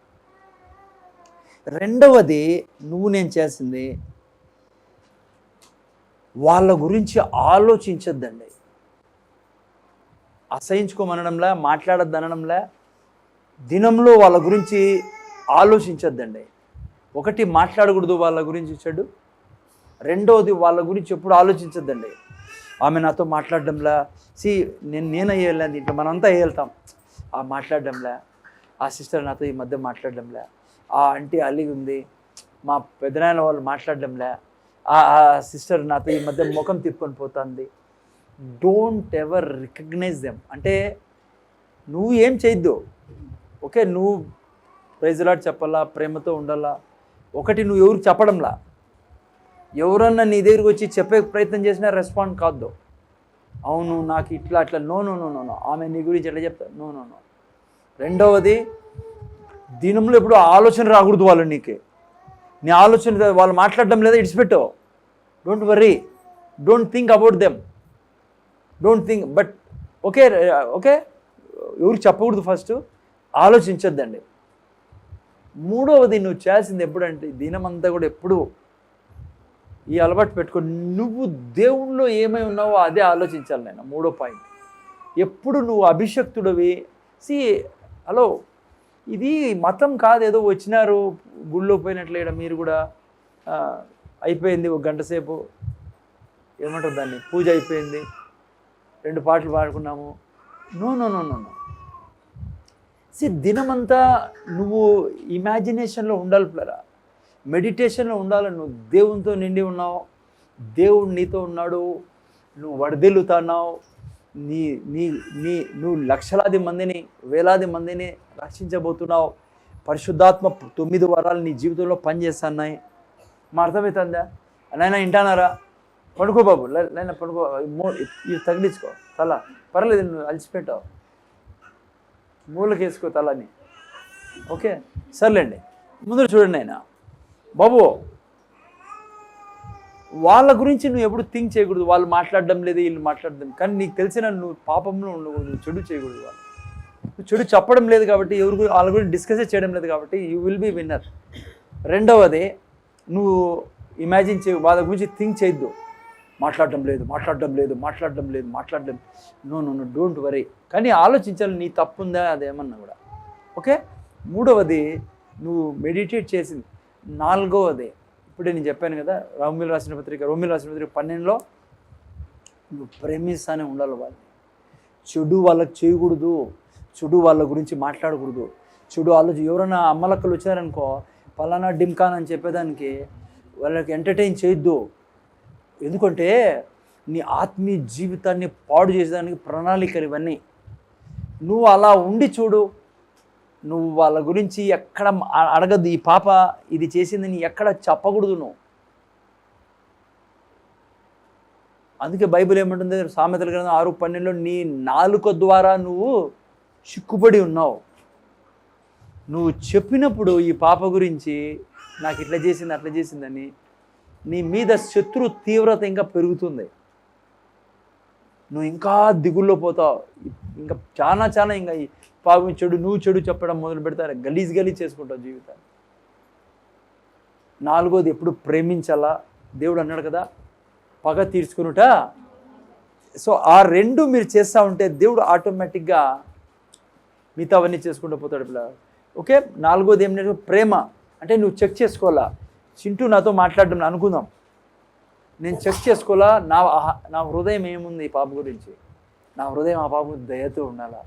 రెండవది నువ్వు నేను చేసింది, వాళ్ళ గురించి ఆలోచించొద్దండి. అసహించుకోమనడంలే, మాట్లాడొద్దనడంలే, దినంలో వాళ్ళ గురించి ఆలోచించొద్దండి. ఒకటి, మాట్లాడకూడదు వాళ్ళ గురించి చెడు. రెండవది, వాళ్ళ గురించి ఎప్పుడు ఆలోచించొద్దండి. ఆమె నాతో మాట్లాడడంలా, నేను అయ్యేళ్ళని ఇంట్లో మనంతా వెళ్తాం, ఆ మాట్లాడడంలే, ఆ సిస్టర్ నాతో ఈ మధ్య మాట్లాడడంలే, ఆ ఆంటీ అలిగి ఉంది, మా పెద్దనాయన వాళ్ళు మాట్లాడడంలే, ఆ సిస్టర్ నాతో ఈ మధ్య ముఖం తిప్పుకొని పోతుంది. Don't ever recognize them. అంటే నువ్వు ఏం చేయొద్దు, ఓకే, నువ్వు ప్రైజ్ లార్డ్ చెప్పాలా, ప్రేమతో ఉండాలా. ఒకటి, నువ్వు ఎవరికి చెప్పడంలా. ఎవరన్నా నీ దగ్గరికి వచ్చి చెప్పే ప్రయత్నం చేసినా రెస్పాండ్ కాదు. అవును నాకు ఇట్లా అట్లా, నో, ఆమె నీ గురించి ఎట్లా చెప్తారు, నో. రెండవది, దినంలో ఎప్పుడు ఆలోచన రాకూడదు వాళ్ళు నీకు. నీ ఆలోచన వాళ్ళు మాట్లాడడం లేదా, ఇడిచిపెట్టు. Don't worry, don't think about them, don't think. But okay, ఎవరికి చెప్పకూడదు, ఫస్ట్ ఆలోచించొద్దండి. మూడవది, నువ్వు చేయాల్సింది ఎప్పుడంటే, దినమంతా కూడా ఎప్పుడు ఈ అలవాటు పెట్టుకో, నువ్వు దేవుణ్ణిలో ఏమై ఉన్నావో అదే ఆలోచించాలి. నేను మూడో పాయింట్, ఎప్పుడు నువ్వు అభిషక్తుడివి. హలో, ఇది మతం కాదు, ఏదో వచ్చినారు గుళ్ళో పోయినట్లేడ మీరు కూడా అయిపోయింది 1 గంట సేపు, ఏమంటారు దాన్ని, పూజ అయిపోయింది, 2 పాటలు పాడుకున్నాము. నో. దినమంతా నువ్వు ఇమాజినేషన్లో ఉండాలి పిల్లరా, మెడిటేషన్లో ఉండాలి. నువ్వు దేవునితో నిండి ఉన్నావు, దేవుడు నీతో ఉన్నాడు, నువ్వు వడదెల్లుతున్నావు, నీ నీ నీ నువ్వు లక్షలాది మందిని వేలాది మందిని రక్షించబోతున్నావు. పరిశుద్ధాత్మ 9 వారాలు నీ జీవితంలో పనిచేస్తున్నాయి. మా అర్థమవుతుందా? నైనా వింటానారా? పడుకో బాబు, నైనా పడుకో, ఇవి తగిలించుకో తల, పర్లేదు నువ్వు అలసిపెట్టావు, మూలకేసుకో తలని. ఓకే సర్లేండి, ముందు చూడండి ఆయన బాబు, వాళ్ళ గురించి నువ్వు ఎప్పుడు థింక్ చేయకూడదు. వాళ్ళు మాట్లాడడం లేదు, వీళ్ళు మాట్లాడడం, కానీ నీకు తెలిసిన నువ్వు పాపంలో ఉండకూడదు, నువ్వు చెడు చేయకూడదు. వాళ్ళు నువ్వు చెడు చెప్పడం లేదు కాబట్టి, వాళ్ళ గురించి డిస్కస్ చేయడం లేదు కాబట్టి యూ విల్ బి విన్నర్. రెండవది, నువ్వు ఇమాజిన్ చేయ, వాళ్ళ గురించి థింక్ చేయొద్దు. మాట్లాడడం లేదు, నో డోంట్ వరీ. కానీ ఆలోచించాలి, నీ తప్పు ఉందా అదేమన్నా కూడా. ఓకే, మూడవది నువ్వు మెడిటేట్ చేసింది. నాలుగవది ఇప్పుడే నేను చెప్పాను కదా, రోమీయులకు రాసిన పత్రిక 12లో నువ్వు ప్రేమిస్తానే ఉండాలి. వాళ్ళు చెడు వాళ్ళకి చేయకూడదు, చెడు వాళ్ళ గురించి మాట్లాడకూడదు, చెడు ఆలోచన. ఎవరైనా అమ్మలక్కలు వచ్చారనుకో, పలానా డిమ్కాన్ అని చెప్పేదానికి వాళ్ళకి ఎంటర్టైన్ చేయొద్దు. ఎందుకంటే నీ ఆత్మీయ జీవితాన్ని పాడు చేసేదానికి ప్రణాళికలు ఇవన్నీ. నువ్వు అలా ఉండి చూడు, నువ్వు వాళ్ళ గురించి ఎక్కడ అడగద్దు. ఈ పాప ఇది చేసిందని ఎక్కడ చెప్పకూడదు నువ్వు. అందుకే బైబిల్ ఏమంటుంది, సామెతల గ్రంథం 6:12లో నీ నాలుక ద్వారా నువ్వు చిక్కుబడి ఉన్నావు. నువ్వు చెప్పినప్పుడు ఈ పాప గురించి నాకు ఇట్లా చేసింది అట్లా చేసిందని, నీ మీద శత్రు తీవ్రత ఇంకా పెరుగుతుంది. నువ్వు ఇంకా దిగుల్లో పోతావు. ఇంకా చాలా ఇంకా ఈ పాపం చెడు, నువ్వు చెడు చెప్పడం మొదలు పెడతారు, గలీజ్ చేసుకుంటావు జీవితాన్ని. నాలుగోది, ఎప్పుడు ప్రేమించాలా. దేవుడు అన్నాడు కదా, పగ తీర్చుకునుట. సో ఆ రెండు మీరు చేస్తూ ఉంటే దేవుడు ఆటోమేటిక్గా మిగతా అవన్నీ చేసుకుంటూ పోతాడు పిల్ల. ఓకే, నాలుగోది ఏమిటంటే ప్రేమ. అంటే నువ్వు చెక్ చేసుకోవాలా. చింటూ నాతో మాట్లాడడం అనుకుందాం, నేను చెక్ చేసుకోవాలా, నా హృదయం ఏముంది ఈ పాప గురించి. నా హృదయం ఆ పాప దయతో ఉండాలా,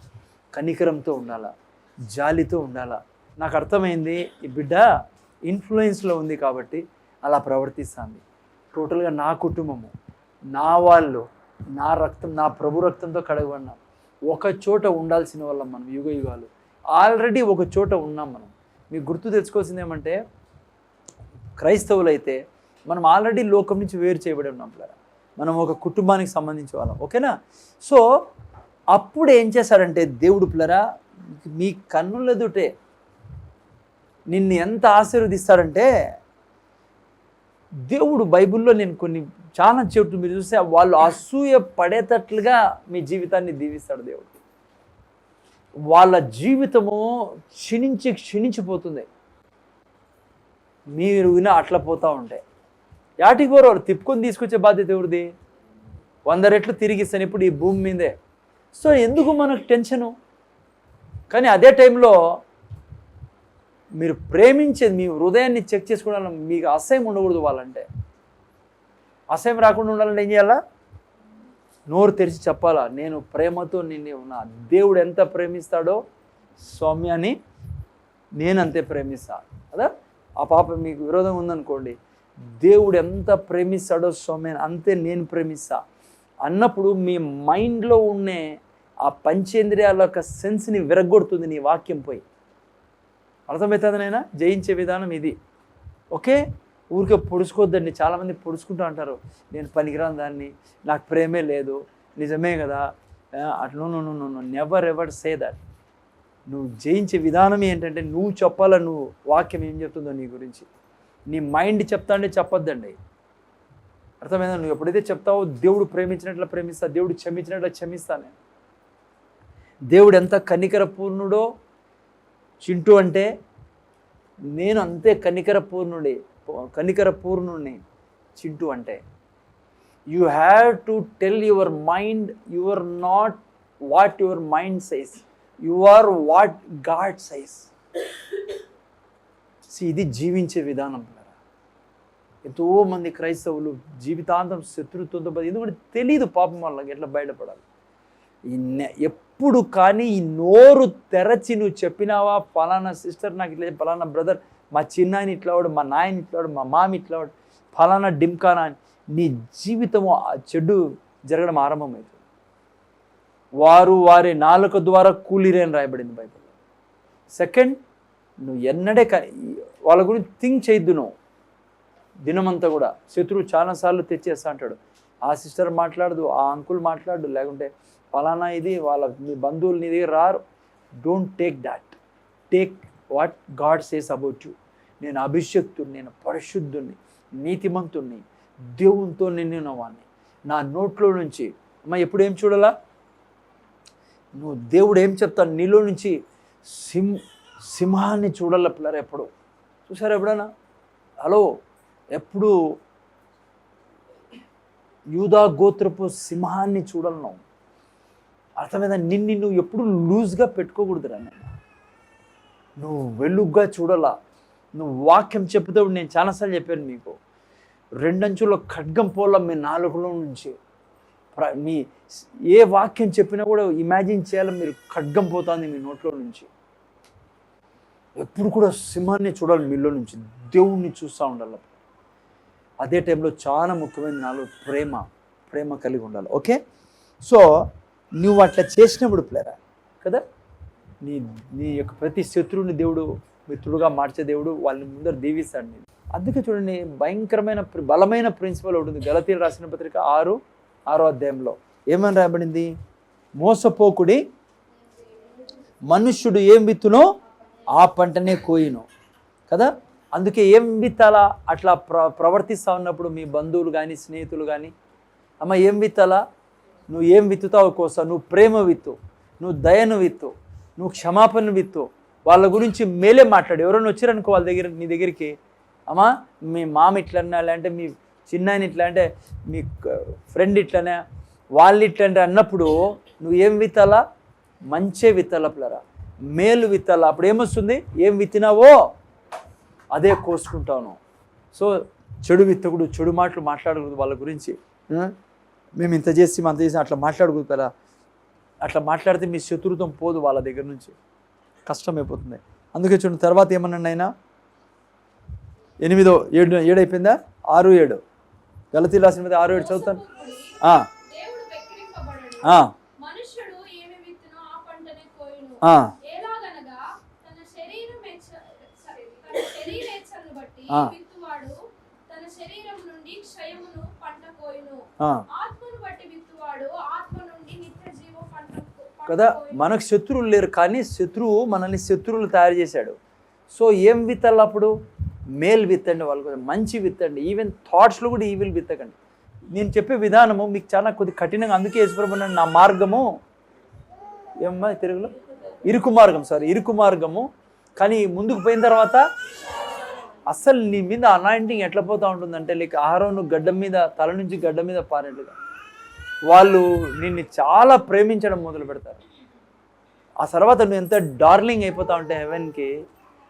కనికరంతో ఉండాలా, జాలితో ఉండాలా. నాకు అర్థమైంది ఈ బిడ్డ ఇన్ఫ్లుయెన్స్లో ఉంది కాబట్టి అలా ప్రవర్తిస్తుంది. టోటల్గా నా కుటుంబము, నా వాళ్ళు, నా రక్తం, నా ప్రభు రక్తంతో కడగబడినాం. ఒక చోట ఉండాల్సిన వాళ్ళం మనం, యుగాలు ఆల్రెడీ ఒక చోట ఉన్నాం మనం. మీకు గుర్తు తెచ్చుకోవాల్సింది ఏమంటే, క్రైస్తవులైతే మనం ఆల్రెడీ లోకం నుంచి వేరు చేయబడి ఉన్నాం పిల్లరా. మనం ఒక కుటుంబానికి సంబంధించిన వాళ్ళం. ఓకేనా? సో అప్పుడు ఏం చేశాడంటే దేవుడు పిల్లరా, మీ కన్నులెదుటే నిన్ను ఎంత ఆశీర్వదిస్తాడంటే, దేవుడు బైబిల్లో నేను కొన్ని చాలా చెట్టు మీరు చూస్తే వాళ్ళు అసూయ పడేటట్లుగా మీ జీవితాన్ని దీవిస్తాడు దేవుడు. వాళ్ళ జీవితము క్షీణించిపోతుంది మీరు విన అట్లా పోతూ ఉంటే. యాటికి పోరు వాళ్ళు, తిప్పుకొని తీసుకొచ్చే బాధ్యత ఎవరిది? 100 రెట్లు తిరిగిస్తాను ఇప్పుడు ఈ భూమి మీదే. సో ఎందుకు మనకు టెన్షను? కానీ అదే టైంలో మీరు ప్రేమించేది, మీ హృదయాన్ని చెక్ చేసుకోవడం, మీకు అసహ్యం ఉండకూడదు. వాళ్ళంటే అసహ్యం రాకుండా ఉండాలంటే ఏం చేయాలా? నోరు తెరిచి చెప్పాలా, నేను ప్రేమతో నిన్నే ఉన్నా. దేవుడు ఎంత ప్రేమిస్తాడో సౌమ్యాన్ని నేను అంతే ప్రేమిస్తా కదా. ఆ పాప మీకు విరోధం ఉందనుకోండి, దేవుడు ఎంత ప్రేమిస్తాడో సౌమ్యాన్ని అంతే నేను ప్రేమిస్తా అన్నప్పుడు మీ మైండ్లో ఉండే ఆ పంచేంద్రియాల యొక్క సెన్స్ని విరగొడుతుంది నీ వాక్యం పోయి. అర్థమవుతుంది నైనా? జయించే విధానం ఇది. ఓకే, ఊరికే పొడుచుకోవద్దండి. చాలామంది పొడుచుకుంటూ అంటారు, నేను పనికిరాని దాన్ని, నాకు ప్రేమే లేదు. నిజమే కదా, అట్లా no never ever say that. నువ్వు జయించే విధానం ఏంటంటే, నువ్వు చెప్పాలా, నువ్వు వాక్యం ఏం చెప్తుందో నీ గురించి. నీ మైండ్ చెప్తా అంటే చెప్పొద్దండి. అర్థమైందా? నువ్వు ఎప్పుడైతే చెప్తావో దేవుడు ప్రేమించినట్లు ప్రేమిస్తా, దేవుడు క్షమించినట్లు క్షమిస్తా. నేను దేవుడు ఎంత కనికర పూర్ణుడో చింటూ అంటే నేను అంతే కనికర పూర్ణుడిని చింటూ అంటే. You have to tell your mind you are not what your mind size, you are what God size. ఇది జీవించే విధానం. ఎంతోమంది క్రైస్తవులు జీవితాంతం శత్రుత్వంతో, ఎందుకంటే తెలియదు పాపం వాళ్ళకి ఎట్లా బయటపడాలి. ఎప్పుడు కానీ ఈ నోరు తెరచి నువ్వు చెప్పినావా, ఫలానా సిస్టర్ నాకు ఇట్లా, ఫలానా బ్రదర్, మా చిన్నాయన ఇట్లావాడు, మా నాయన ఇట్లావాడు, మా మామి ఇట్లావాడు, ఫలానా డింకానా అని నీ జీవితము చెడు జరగడం ఆరంభమవుతుంది. వారు వారి నాలుక ద్వారా కూలిరే అని రాయబడింది బైబిల్లో. సెకండ్, నువ్వు ఎన్నడే వాళ్ళ గురించి థింక్ చేయొద్దు. నువ్వు దినమంతా కూడా శత్రువు చాలాసార్లు తెచ్చేస్తా అంటాడు. ఆ సిస్టర్ మాట్లాడదు, ఆ అంకుల్ మాట్లాడు, లేకుంటే ఫలానా ఇది వాళ్ళ మీ బంధువులు నీ దగ్గర రారు. Don't take that. Take what God says about you. నేను అభిషక్తుని, నేను పరిశుద్ధుని, నీతిమంతుణ్ణి, దేవునితో నిండిన వాడిని. నా నోట్లో నుంచి అమ్మ ఎప్పుడు ఏం చూడాలా, నువ్వు దేవుడు ఏం చెప్తాను నీలో నుంచి సింహాన్ని చూడాల పిల్లలు. ఎప్పుడు చూసారు ఎప్పుడైనా? హలో, ఎప్పుడు యూదా గోత్రపు సింహాన్ని చూడలను. అర్థమైందా? నువ్వు ఎప్పుడు లూజ్గా పెట్టుకోకూడదురా. నువ్వు వెలుగ్గా చూడాలా. నువ్వు వాక్యం చెప్తావు. నేను చాలాసార్లు చెప్పాను మీకు, రెండంచుల ఖడ్గం పోల మీ నాలుగులో నుంచి. మీ ఏ వాక్యం చెప్పినా కూడా ఇమాజిన్ చేయాలి మీరు, ఖడ్గం పోతుంది మీ నోట్లో నుంచి. ఎప్పుడు కూడా సింహాన్ని చూడాలి మీలో నుంచి, దేవుణ్ణి చూస్తూ ఉండాలి. అదే టైంలో చాలా ముఖ్యమైన నాలో ప్రేమ కలిగి ఉండాలి. ఓకే, సో నువ్వు అట్లా చేసినప్పుడు ప్లేరా కదా, నీ యొక్క ప్రతి శత్రువుని దేవుడు మిత్రుడుగా మార్చే దేవుడు వాళ్ళని ముందర దీవిస్తాడు. నేను అందుకే చూడండి, భయంకరమైన బలమైన ప్రిన్సిపల్ ఉంటుంది. గలతీయులు రాసిన పత్రిక 6వ అధ్యాయంలో ఏమని రాయబడింది? మోసపోకుడి, మనుష్యుడు ఏం విత్తునో ఆ పంటనే కోయిను కదా. అందుకే ఏం విత్తాలా అట్లా ప్రవర్తిస్తూ ఉన్నప్పుడు మీ బంధువులు కానీ స్నేహితులు కానీ, అమ్మ ఏం విత్తాలా, నువ్వు ఏం విత్తుతావు కోసం, నువ్వు ప్రేమ విత్తు, నువ్వు దయను విత్తు, నువ్వు క్షమాపణ విత్తు, వాళ్ళ గురించి మేలే మాట్లాడు. ఎవరైనా వచ్చారనుకో వాళ్ళ దగ్గర, నీ దగ్గరికి, అమ్మా మీ మామ ఇట్లన్నా, లేదంటే మీ చిన్నాయన ఇట్లా, అంటే మీ ఫ్రెండ్ ఇట్లనే, వాళ్ళు ఇట్లంటే అన్నప్పుడు నువ్వు ఏం విత్తాలా? మంచే విత్తాలా పిల్లరా, మేలు విత్తాలా. అప్పుడు ఏమొస్తుంది? ఏం విత్తినావో అదే కోసుకుంటాను. సో చెడు విత్తకుడు, చెడు మాటలు మాట్లాడకూడదు వాళ్ళ గురించి. మేము ఇంత చేసి అంత చేసి అట్లా మాట్లాడకూడదు కదా. అట్లా మాట్లాడితే మీ శత్రుత్వం పోదు వాళ్ళ దగ్గర నుంచి, కష్టమైపోతుంది. అందుకే చూడండి, తర్వాత ఏమన్నాడు ఆయన? 7 అయిపోయిందా? 6-7 గలతీయులు రాసిన 6-7 చదువుతాను. కదా, మనకు శత్రువులు లేరు, కానీ శత్రువు మనల్ని శత్రువులు తయారు చేశాడు. సో ఏం విత్తల్లప్పుడు? మేల్ విత్తండి, వాళ్ళకు మంచి విత్తండి. ఈవెన్ థాట్స్లో కూడా ఈవిల్ విత్తకండి. నేను చెప్పే విధానము మీకు చాలా కొద్ది కఠినంగా, అందుకే యేసుప్రభు నా మార్గము ఏమమ్మా తెలుగులో ఇరుకు మార్గము. కానీ ముందుకు పోయిన తర్వాత అస్సలు నీ మీద అనాయింటింగ్ ఎట్లా పోతూ ఉంటుందంటే, లైక్ ఆహారం గడ్డం మీద, తల నుంచి గడ్డ మీద పారేట్టుగా వాళ్ళు నిన్ను చాలా ప్రేమించడం మొదలు పెడతారు. ఆ తర్వాత నువ్వు ఎంత డార్లింగ్ అయిపోతా ఉంటే హెవెన్కి,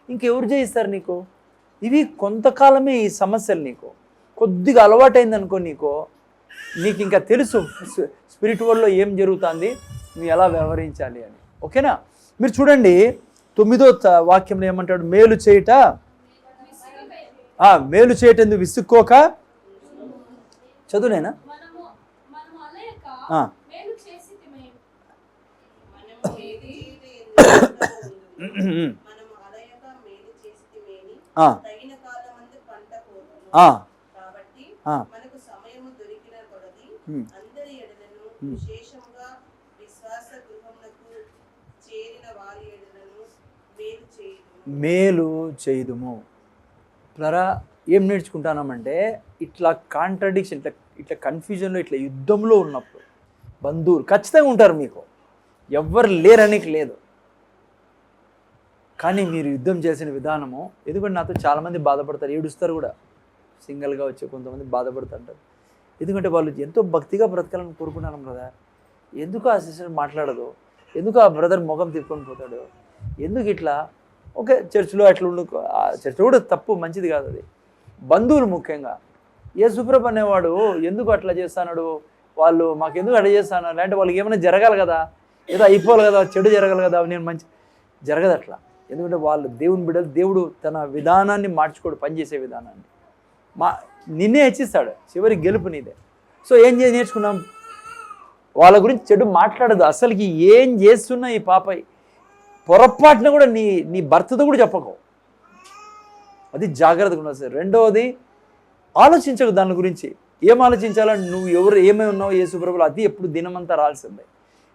ఇంకెవరు చేయిస్తారు నీకు? ఇవి కొంతకాలమే ఈ సమస్యలు. నీకు కొద్దిగా అలవాటైంది అనుకో, నీకు ఇంకా తెలుసు స్పిరిచువల్లో ఏం జరుగుతుంది, నువ్వు ఎలా వ్యవహరించాలి అని. ఓకేనా? మీరు చూడండి 9వ వాక్యంలో ఏమంటాడు? మేలు చేయటందుకు విసుక్కోక. చదువునేనా? మేలు చేయుదుము. ప్లరా ఏం నేర్చుకుంటానామంటే, ఇట్లా కాంట్రడిక్షన్, ఇట్లా కన్ఫ్యూజన్లో, ఇట్లా యుద్ధంలో ఉన్నప్పుడు బంధువులు ఖచ్చితంగా ఉంటారు, మీకు ఎవ్వరు లేరనికి లేదు. కానీ మీరు యుద్ధం చేసిన విధానము, ఎందుకంటే నాతో చాలామంది బాధపడతారు, ఏడుస్తారు కూడా, సింగిల్గా వచ్చే కొంతమంది బాధపడుతుంటారు. ఎందుకంటే వాళ్ళు ఎంతో భక్తిగా బ్రతకాలని కోరుకున్నాను కదా, ఎందుకు ఆ సిస్టర్ మాట్లాడదు, ఎందుకు ఆ బ్రదర్ ముఖం తిప్పుకొని పోతాడు, ఎందుకు ఇట్లా? ఓకే, చర్చిలో అట్లా చర్చ్ కూడా తప్పు, మంచిది కాదు అది. బంధువులు ముఖ్యంగా, యేసుప్రభు అనేవాడు ఎందుకు అట్లా చేస్తాడు, వాళ్ళు మాకెందుకు అట్లా చేస్తాను, లేదంటే వాళ్ళకి ఏమైనా జరగాలి కదా, ఏదో అయిపోవాలి కదా, చెడు జరగాలి కదా, నేను మంచి జరగదు అట్లా. ఎందుకంటే వాళ్ళు దేవుని బిడ్డలు. దేవుడు తన విధానాన్ని మార్చుకోడు, పనిచేసే విధానాన్ని. నిన్నే హెచ్చిస్తాడు, చివరి గెలుపు నీదే. సో ఏం నేర్చుకున్నాం? వాళ్ళ గురించి చెడు మాట్లాడదు. అసలుకి ఏం చేస్తున్నా ఈ పాప పొరపాటున కూడా నీ భర్తతో కూడా చెప్పకు. అది జాగ్రత్తగా ఉండదు సార్. రెండవది, ఆలోచించకు దాని గురించి. ఏం ఆలోచించాలని, నువ్వు ఎవరు ఏమై ఉన్నావు యేసు ప్రభువులో, అది ఎప్పుడు దినమంతా రాల్సిందే.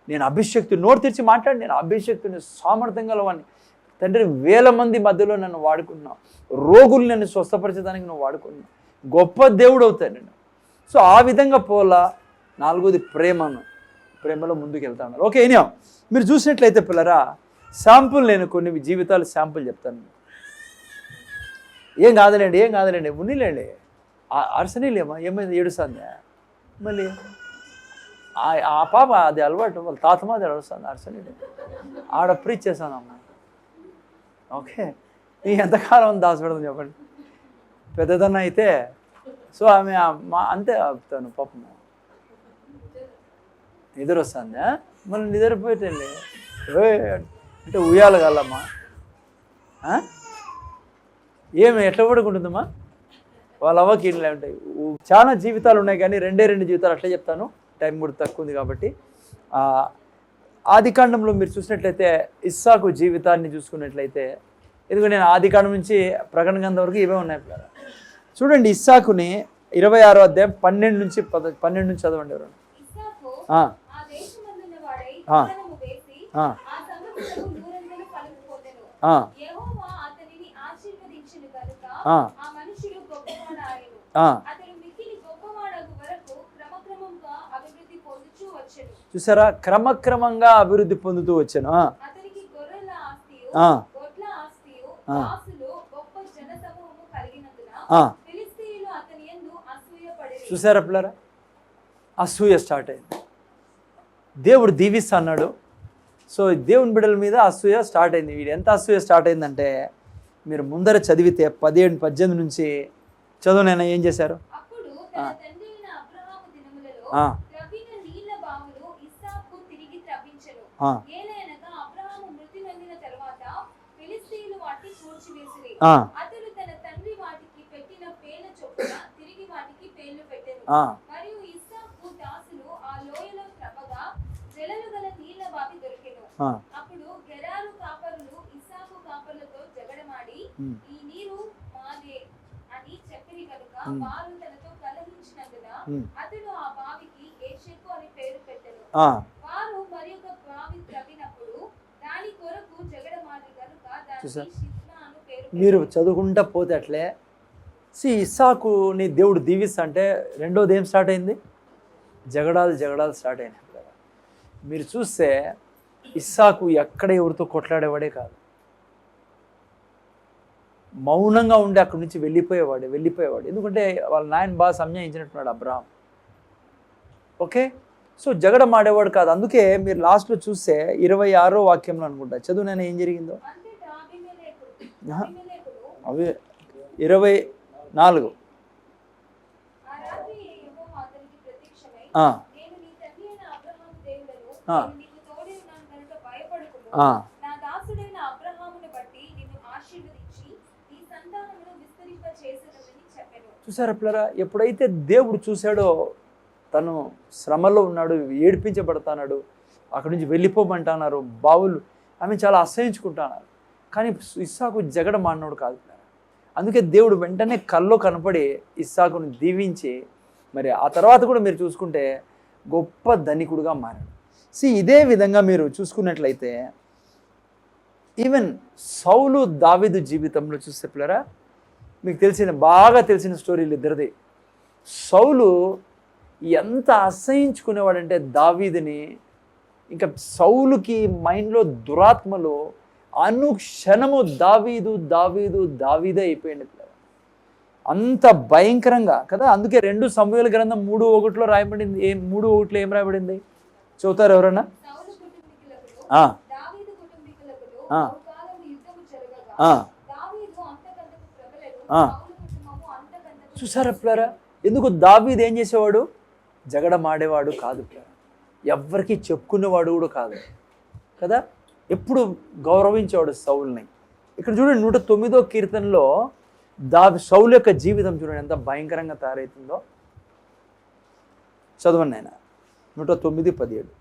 నేను అభిషక్తి నోరు తెరిచి మాట్లాడి, నేను అభిషక్తిని సామర్థ్యం గలవాడిని తండ్రి, 1000 మంది మధ్యలో నన్ను వాడుకున్నావు, రోగులు నన్ను స్వస్థపరచడానికి నువ్వు వాడుకున్నావు, గొప్ప దేవుడు అవుతాను నేను. సో ఆ విధంగా పోలా. 4వది ప్రేమలో ముందుకు వెళ్తా ఉన్నారు. ఓకే, ఏనా మీరు చూసినట్లయితే పిల్లరా, శాంపుల్ నేను కొన్ని జీవితాలు శాంపుల్ చెప్తాను. ఏం కాదులేండి ఉన్నిలేండి. అరసనీలేమా ఏమైంది, ఏడుస్తుంది మళ్ళీ ఆ పాప, అది అలవాటు, వాళ్ళ తాతమ్మ అది అడుస్తుంది అరసనీలే, ఆడ ప్రీచ్ చేశానమ్మా. ఓకే, నీ ఎంతకాలం దాచిపెడదాం చెప్పండి. పెద్దదన్న అయితే సో ఆమె అంతే ఆపుతాను పాపం. నిద్ర వస్తుందా, మళ్ళీ నిద్రపోయేటండి అంటే ఉయ్యాలి కలమ్మా. ఏమి ఎట్లా పడుకుంటుందమ్మా, వాళ్ళ అవ్వకి ఇంట్లో ఉంటాయి. చాలా జీవితాలు ఉన్నాయి కానీ 2 జీవితాలు అట్లా చెప్తాను, టైం కూడా తక్కువ ఉంది కాబట్టి. ఆదికాండంలో మీరు చూసినట్లయితే ఇస్సాకు జీవితాన్ని చూసుకున్నట్లయితే, ఎందుకంటే నేను ఆదికాండం నుంచి ప్రకటన గ్రంథం వరకు ఇవే ఉన్నాయి. చూడండి, ఇస్సాకుని 26వ అధ్యాయం 12 నుంచి చదవండి ఎవరు. చూసారా, క్రమక్రమంగా అభివృద్ధి పొందుతూ వచ్చాను. చూసారా పిల్లరా, అసూయ స్టార్ట్ అయింది. దేవుడు దీవిస్తా అన్నాడు. సో దేవుని బిడ్డల మీద అసూయ స్టార్ట్ అయింది. వీడు ఎంత అసూయ స్టార్ట్ అయిందంటే, మీరు ముందర చదివితే 17-18 నుంచి చదువునైనా ఏం చేశారు. మీరు చదువుకుంటా పోతే అట్లే ఇస్సాకుని దేవుడు దీవిస్తా అంటే, రెండోది ఏం స్టార్ట్ అయింది, జగడాలు స్టార్ట్ అయినాయి. మీరు చూస్తే ఇస్సాకు ఎక్కడ ఎవరితో కొట్లాడేవాడే కాదు, మౌనంగా ఉండి అక్కడి నుంచి వెళ్ళిపోయేవాడు. ఎందుకంటే వాళ్ళ నాయన బాగా సంజాయించినట్టున్నాడు అబ్రహాం. ఓకే, సో జగడం ఆడేవాడు కాదు. అందుకే మీరు లాస్ట్లో చూస్తే 26వ వాక్యంలో అనుకుంటా చదువు, నేను ఏం జరిగిందో అవి 24 చూసారా పిల్లరా, ఎప్పుడైతే దేవుడు చూశాడో, తను శ్రమలో ఉన్నాడు, ఏడిపించబడతాడు, అక్కడి నుంచి వెళ్ళిపోమంటున్నారు, బావులు ఆమె చాలా అసహించుకుంటున్నారు. కానీ ఇస్సాకు జగడం ఆడినోడు కాదు. అందుకే దేవుడు వెంటనే కల్లో కనపడి ఇస్సాకును దీవించి, మరి ఆ తర్వాత కూడా మీరు చూసుకుంటే గొప్ప ధనికుడుగా మారాడు. ఇదే విధంగా మీరు చూసుకున్నట్లయితే, ఈవెన్ సౌలు దావీదు జీవితంలో చూస్తే పిల్లరా, మీకు బాగా తెలిసిన స్టోరీలు ఇద్దరిది. సౌలు ఎంత అసహించుకునేవాడంటే దావీదుని, ఇంకా సౌలుకి మైండ్లో దురాత్మలో అనుక్షణము దావీదే అయిపోయింది. అంత భయంకరంగా కదా. అందుకే 2 సమూయేల గ్రంథం 3:1 రాయబడింది. 3:1 ఏం రాయబడింది చదువుతారు ఎవరన్నా? చూసారా పిల్లరా, ఎందుకు దావీదు ఏం చేసేవాడు, జగడం ఆడేవాడు కాదు, ఎవ్వరికి చెప్పుకునేవాడు కూడా కాదు. కదా, ఎప్పుడు గౌరవించేవాడు సౌలుని. ఇక్కడ చూడండి 109వ కీర్తనలో సౌలు యొక్క జీవితం చూడండి ఎంత భయంకరంగా తయారవుతుందో. చదవండి ఆయన 109:17.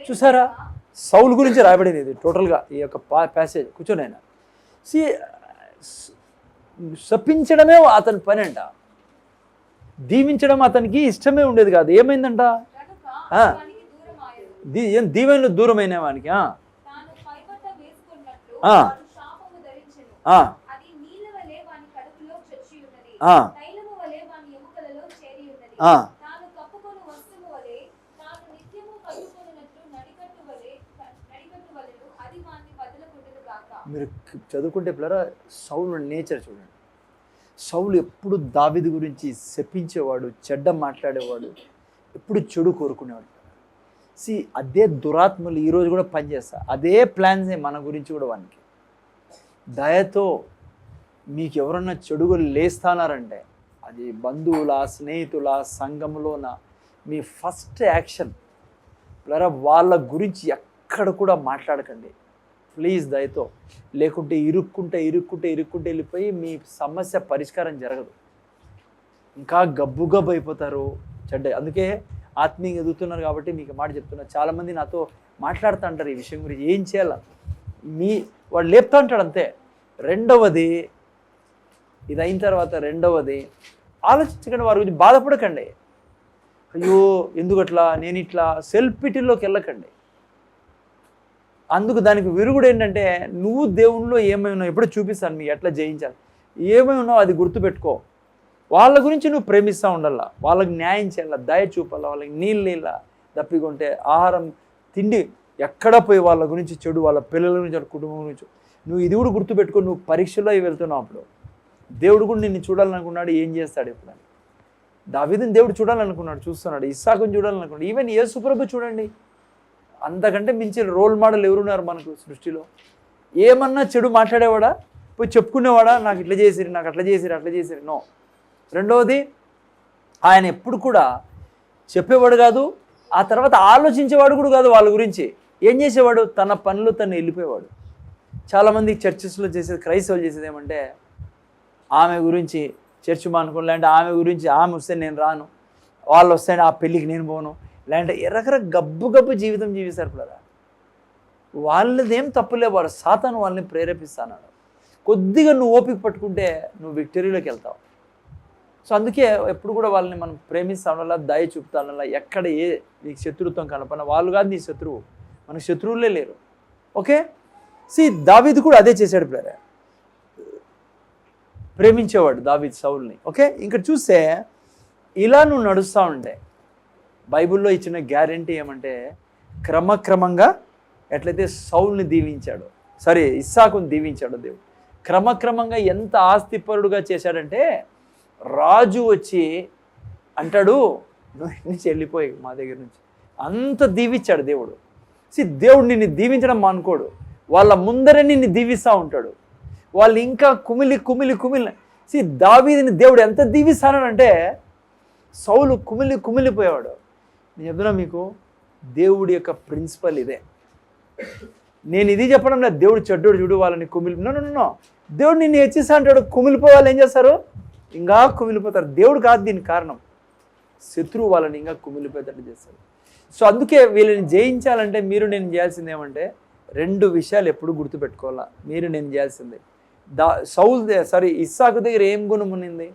చూసారా, సౌలు గురించి రాయబడింది ఇది టోటల్గా ఈ యొక్క ప్యాసేజ్. కూర్చొని ఆయన శపించడమే అతని పని అంట, దీవించడం అతనికి ఇష్టమే ఉండేది కాదు. ఏమైందంట, దీవెనలు దూరమైన వానికి మీరు చదువుకుంటే పిల్లరా సౌలు నేచర్ చూడండి. సౌలు ఎప్పుడు దావీదు గురించి శపించేవాడు, చెడ్డ మాట్లాడేవాడు, ఎప్పుడు చెడు కోరుకునేవాడు. అదే దురాత్మలు ఈరోజు కూడా పనిచేస్తారు, అదే ప్లాన్సే మన గురించి కూడా. వానికి దయతో మీకు ఎవరన్నా చెడుగు లేస్తానారంటే అది బంధువుల, స్నేహితుల, సంఘంలోన మీ ఫస్ట్ యాక్షన్ పిల్లరా వాళ్ళ గురించి ఎక్కడ కూడా మాట్లాడకండి ప్లీజ్, దయతో. లేకుంటే ఇరుక్కుంటే వెళ్ళిపోయి మీ సమస్య పరిష్కారం జరగదు, ఇంకా గబ్బు అయిపోతారు చెడ్డ. అందుకే ఆత్మీయంగా ఎదుగుతున్నారు కాబట్టి మీకు మాట చెప్తున్నారు. చాలామంది నాతో మాట్లాడుతూ అంటారు ఈ విషయం గురించి, ఏం చేయాల వాడు లేపుతా అంటాడు అంతే. రెండవది ఇది అయిన తర్వాత ఆలోచించకండి, వారి గురించి బాధపడకండి. అయ్యో ఎందుకట్లా, నేను ఇట్లా సెల్ఫ్ పిటీలోకి వెళ్ళకండి. అందుకు దానికి విరుగుడు ఏంటంటే, నువ్వు దేవుణ్ణిలో ఏమై ఉన్నావు ఎప్పుడో చూపిస్తాను మీకు ఎట్లా జయించాలి. ఏమై ఉన్నావు అది గుర్తుపెట్టుకో. వాళ్ళ గురించి నువ్వు ప్రేమిస్తూ ఉండాల, వాళ్ళకి న్యాయం చేయాల, దయ చూపాల, వాళ్ళకి నీళ్ళ దప్పికొంటే ఆహారం తిండి ఎక్కడ పోయి వాళ్ళ గురించి చెడు, వాళ్ళ పిల్లల గురించి, వాళ్ళ కుటుంబం గురించి నువ్వు ఇది కూడా గుర్తుపెట్టుకో. నువ్వు పరీక్షలో వెళ్తున్నావు, అప్పుడు దేవుడు కూడా నిన్ను చూడాలనుకున్నాడు. ఏం చేస్తాడు ఎప్పుడని? దావీదుని దేవుడు చూడాలనుకున్నాడు, చూస్తున్నాడు. ఇస్సాకుని చూడాలనుకున్నాడు. ఈవెన్ యేసుప్రభు చూడండి, అంతకంటే మించి రోల్ మోడల్ ఎవరున్నారు మనకు సృష్టిలో? ఏమన్నా చెడు మాట్లాడేవాడా, పోయి చెప్పుకునేవాడా, నాకు ఇట్లా చేసిరి, నాకు అట్లా చేసిరి? నో. రెండవది ఆయన ఎప్పుడు కూడా చెప్పేవాడు కాదు, ఆ తర్వాత ఆలోచించేవాడు కూడా కాదు వాళ్ళ గురించి. ఏం చేసేవాడు, తన పనులు తను వెళ్ళిపోయేవాడు. చాలామంది చర్చెస్లో చేసేది, క్రైస్తవులు చేసేది ఏమంటే, ఆమె గురించి చర్చ్ మానుకోను, లేదంటే ఆమె గురించి ఆమె వస్తే నేను రాను, వాళ్ళు వస్తే ఆ పెళ్ళికి నేను పోను, లేదంటే ఎర్రకర గబ్బు జీవితం జీవిస్తారు పిల్లరా. వాళ్ళదేం తప్పులే, వారు సాతాను వాళ్ళని ప్రేరేపిస్తాను. కొద్దిగా నువ్వు ఓపిక పట్టుకుంటే నువ్వు విక్టరీలోకి వెళ్తావు. సో అందుకే ఎప్పుడు కూడా వాళ్ళని మనం ప్రేమిస్తాం వల్ల, దయ చూపుతాం వల్ల, ఎక్కడ నీకు శత్రుత్వం కనపడిన వాళ్ళు కాదు నీ శత్రువు, మనకు శత్రువులే లేరు. ఓకే, దావీదు కూడా అదే చేశాడు పిల్లరా, ప్రేమించేవాడు దావీదు సౌలుని. ఓకే, ఇక్కడ చూస్తే ఇలా నువ్వు నడుస్తూ ఉంటే బైబిల్లో ఇచ్చిన గ్యారెంటీ ఏమంటే, క్రమక్రమంగా ఎట్లయితే సౌలుని దీవించాడు, ఇస్సాకుని దీవించాడు దేవుడు, క్రమక్రమంగా ఎంత ఆస్తిపరుడుగా చేశాడంటే, రాజు వచ్చి అంటాడు నువ్వు నుంచి వెళ్ళిపోయి మా దగ్గర నుంచి, అంత దీవించాడు దేవుడు. దేవుడు నిన్ను దీవించడం మానుకోడు, వాళ్ళ ముందరే నిన్ను దీవిస్తూ ఉంటాడు. వాళ్ళు ఇంకా కుమిలి దావీదుని దేవుడు ఎంత దీవిస్తానంటే, సౌలు కుమిలిపోయేవాడు. నేను చెప్తున్నా మీకు, దేవుడి యొక్క ప్రిన్సిపల్ ఇదే. నేను ఇది చెప్పడం లేదు దేవుడు చెడ్డోడు చూడు వాళ్ళని నో, దేవుడు నిన్ను హెచ్చిస్తా అంటాడు. కుమిలిపోవాలి ఏం చేస్తారు, ఇంకా కుమిలిపోతారు. దేవుడు కాదు దీనికి కారణం, శత్రువు వాళ్ళని ఇంకా కుమిలిపోయేటట్టు చేస్తారు. సో అందుకే వీళ్ళని జయించాలంటే మీరు నేను చేయాల్సింది ఏమంటే, 2 విషయాలు ఎప్పుడు గుర్తుపెట్టుకోవాలా. మీరు నేను చేయాల్సింది, ఇస్సాకు దగ్గర ఏం గుణం ఉన్నింది?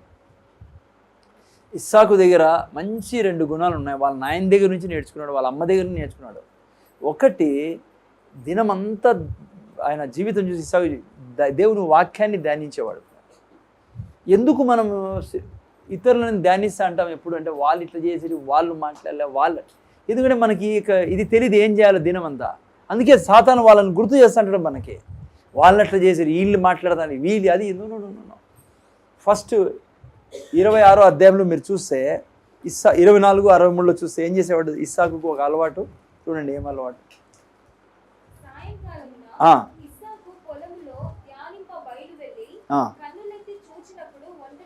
ఇస్సాకు దగ్గర మంచి 2 గుణాలు ఉన్నాయి. వాళ్ళ నాయన దగ్గర నుంచి నేర్చుకున్నాడు, వాళ్ళ అమ్మ దగ్గర నుంచి నేర్చుకున్నాడు. ఒకటి, దినమంతా ఆయన జీవితం చూసి ఇస్సాకు దేవుని వాక్యాన్ని ధ్యానించేవాడు. ఎందుకు మనం ఇతరులను ధ్యానిస్తా అంటాం ఎప్పుడు అంటే, వాళ్ళు ఇట్లా చేసి వాళ్ళు మాట్లాడలే ఎందుకంటే మనకి ఇది తెలియదు ఏం చేయాలో దినమంతా. అందుకే సాతాను వాళ్ళని గుర్తు చేస్తుంటాడు మనకి, వాళ్ళని అట్లా చేసి వీళ్ళు మాట్లాడతాను వీళ్ళు అది. నో. ఫస్ట్ 26వ అధ్యాయంలో మీరు చూస్తే 24-63లో చూస్తే ఏం చేసేవాడు ఇస్సాకు ఒక అలవాటు. చూడండి ఏం అలవాటు.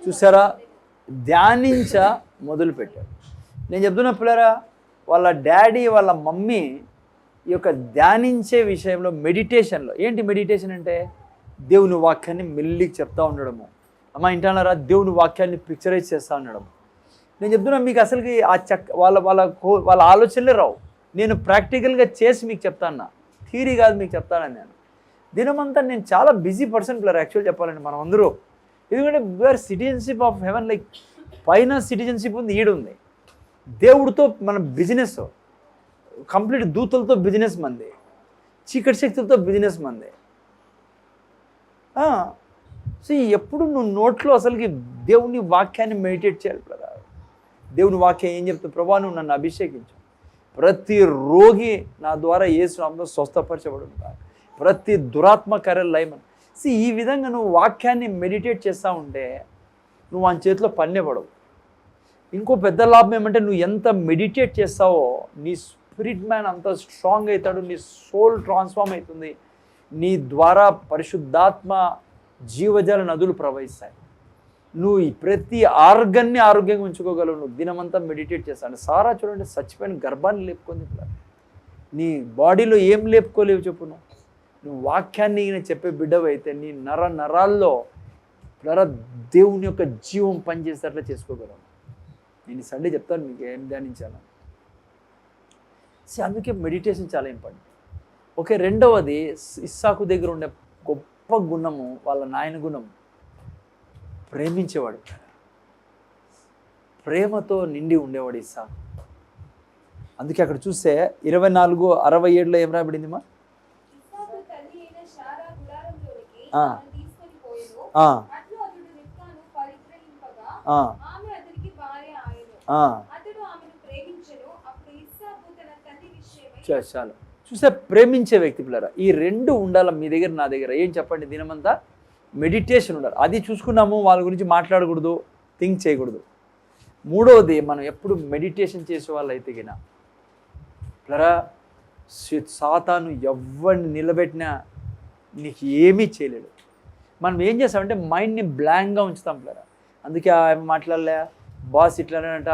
చూసారా, మొదలుపెట్టాడు. నేను చెప్తున్న పిల్లరా, వాళ్ళ డాడీ వాళ్ళ మమ్మీ ఈ యొక్క ధ్యానించే విషయంలో, మెడిటేషన్లో, ఏంటి మెడిటేషన్ అంటే దేవుని వాక్యాన్ని మెల్లికి చెప్తా ఉండడము. అమ్మ ఇంటన్నారా, దేవుని వాక్యాన్ని పిక్చరైజ్ చేస్తూ ఉండడం. నేను చెప్తున్నా మీకు అసలుకి ఆ వాళ్ళ ఆలోచనలే రావు. నేను ప్రాక్టికల్గా చేసి మీకు చెప్తాను, థియరీ కాదు మీకు చెప్తానని. నేను దినమంతా నేను చాలా బిజీ పర్సన్ పిల్లర్ యాక్చువల్ చెప్పాలండి మనం అందరూ. ఎందుకంటే we are citizenship of heaven, like పైన సిటిజన్షిప్ ఉంది, ఈడుంది. దేవుడితో మన బిజినెస్ కంప్లీట్, దూతలతో బిజినెస్ మంది, చీకటి శక్తులతో బిజినెస్ మంది. సో ఎప్పుడు నువ్వు నోట్లో అసలుకి దేవుని వాక్యాన్ని మెడిటేట్ చేయాలి కదా. దేవుని వాక్యం ఏం చెప్తుంది? ప్రభా నువ్వు నన్ను అభిషేకించు, ప్రతి రోగి నా ద్వారా యేసు నామములో స్వస్థపరచబడును, ప్రతి దురాత్మ కార్యాలు లయమని. ఈ విధంగా నువ్వు వాక్యాన్ని మెడిటేట్ చేస్తూ ఉంటే నువ్వు ఆ చేతిలో పన్నే పడవు. ఇంకో పెద్ద లాభం ఏమంటే నువ్వు ఎంత మెడిటేట్ చేస్తావో నీ స్పిరిట్ మ్యాన్ అంత స్ట్రాంగ్ అవుతాడు, నీ సోల్ ట్రాన్స్ఫార్మ్ అవుతుంది, నీ ద్వారా పరిశుద్ధాత్మ జీవజల నదులు ప్రవహిస్తాయి. నువ్వు ప్రతి ఆర్గన్ని ఆరోగ్యంగా ఉంచుకోగలవు నువ్వు దినమంతా మెడిటేట్ చేస్తాను. సారా చూడండి, చచ్చిపోయిన గర్భాన్ని లేపుకుంది. నీ బాడీలో ఏం లేపుకోలేవు చెప్పు. నువ్వు వాక్యాన్ని చెప్పే బిడ్డవైతే నీ నరాల్లో దేవుని యొక్క జీవం పనిచేసేటట్లా చేసుకోగలవు. నేను సండే చెప్తాను మీకు ఏం ధ్యానించాను. అందుకే మెడిటేషన్ చాలా ఇంపార్టెంట్. ఓకే, రెండవది ఇస్సాకు దగ్గర ఉండే గొప్ప గుణము, వాళ్ళ నాయన గుణం, ప్రేమించేవాడు. ప్రేమతో నిండి ఉండేవాడు ఇస్సాకు. అందుకే అక్కడ చూస్తే 24:67 ఏం రాబడిందిమా? చాలు చూస్తే ప్రేమించే వ్యక్తి పిల్లరా, ఈ రెండు ఉండాలి మీ దగ్గర నా దగ్గర. ఏం చెప్పండి, దినమంతా మెడిటేషన్ ఉండాలి. అది చూసుకున్నాము, వాళ్ళ గురించి మాట్లాడకూడదు, థింక్ చేయకూడదు. మూడవది, మనం ఎప్పుడు మెడిటేషన్ చేసే వాళ్ళు అయితే గిన పిల్లరా, సాతాను ఎవరిని నిలబెట్టినా నీకు ఏమీ చేయలేడు. మనం ఏం చేస్తామంటే మైండ్ని బ్లాంక్గా ఉంచుతాం పిల్లరా. అందుకే ఆమె మాట్లాడలే, బాస్ ఇట్లానేనట,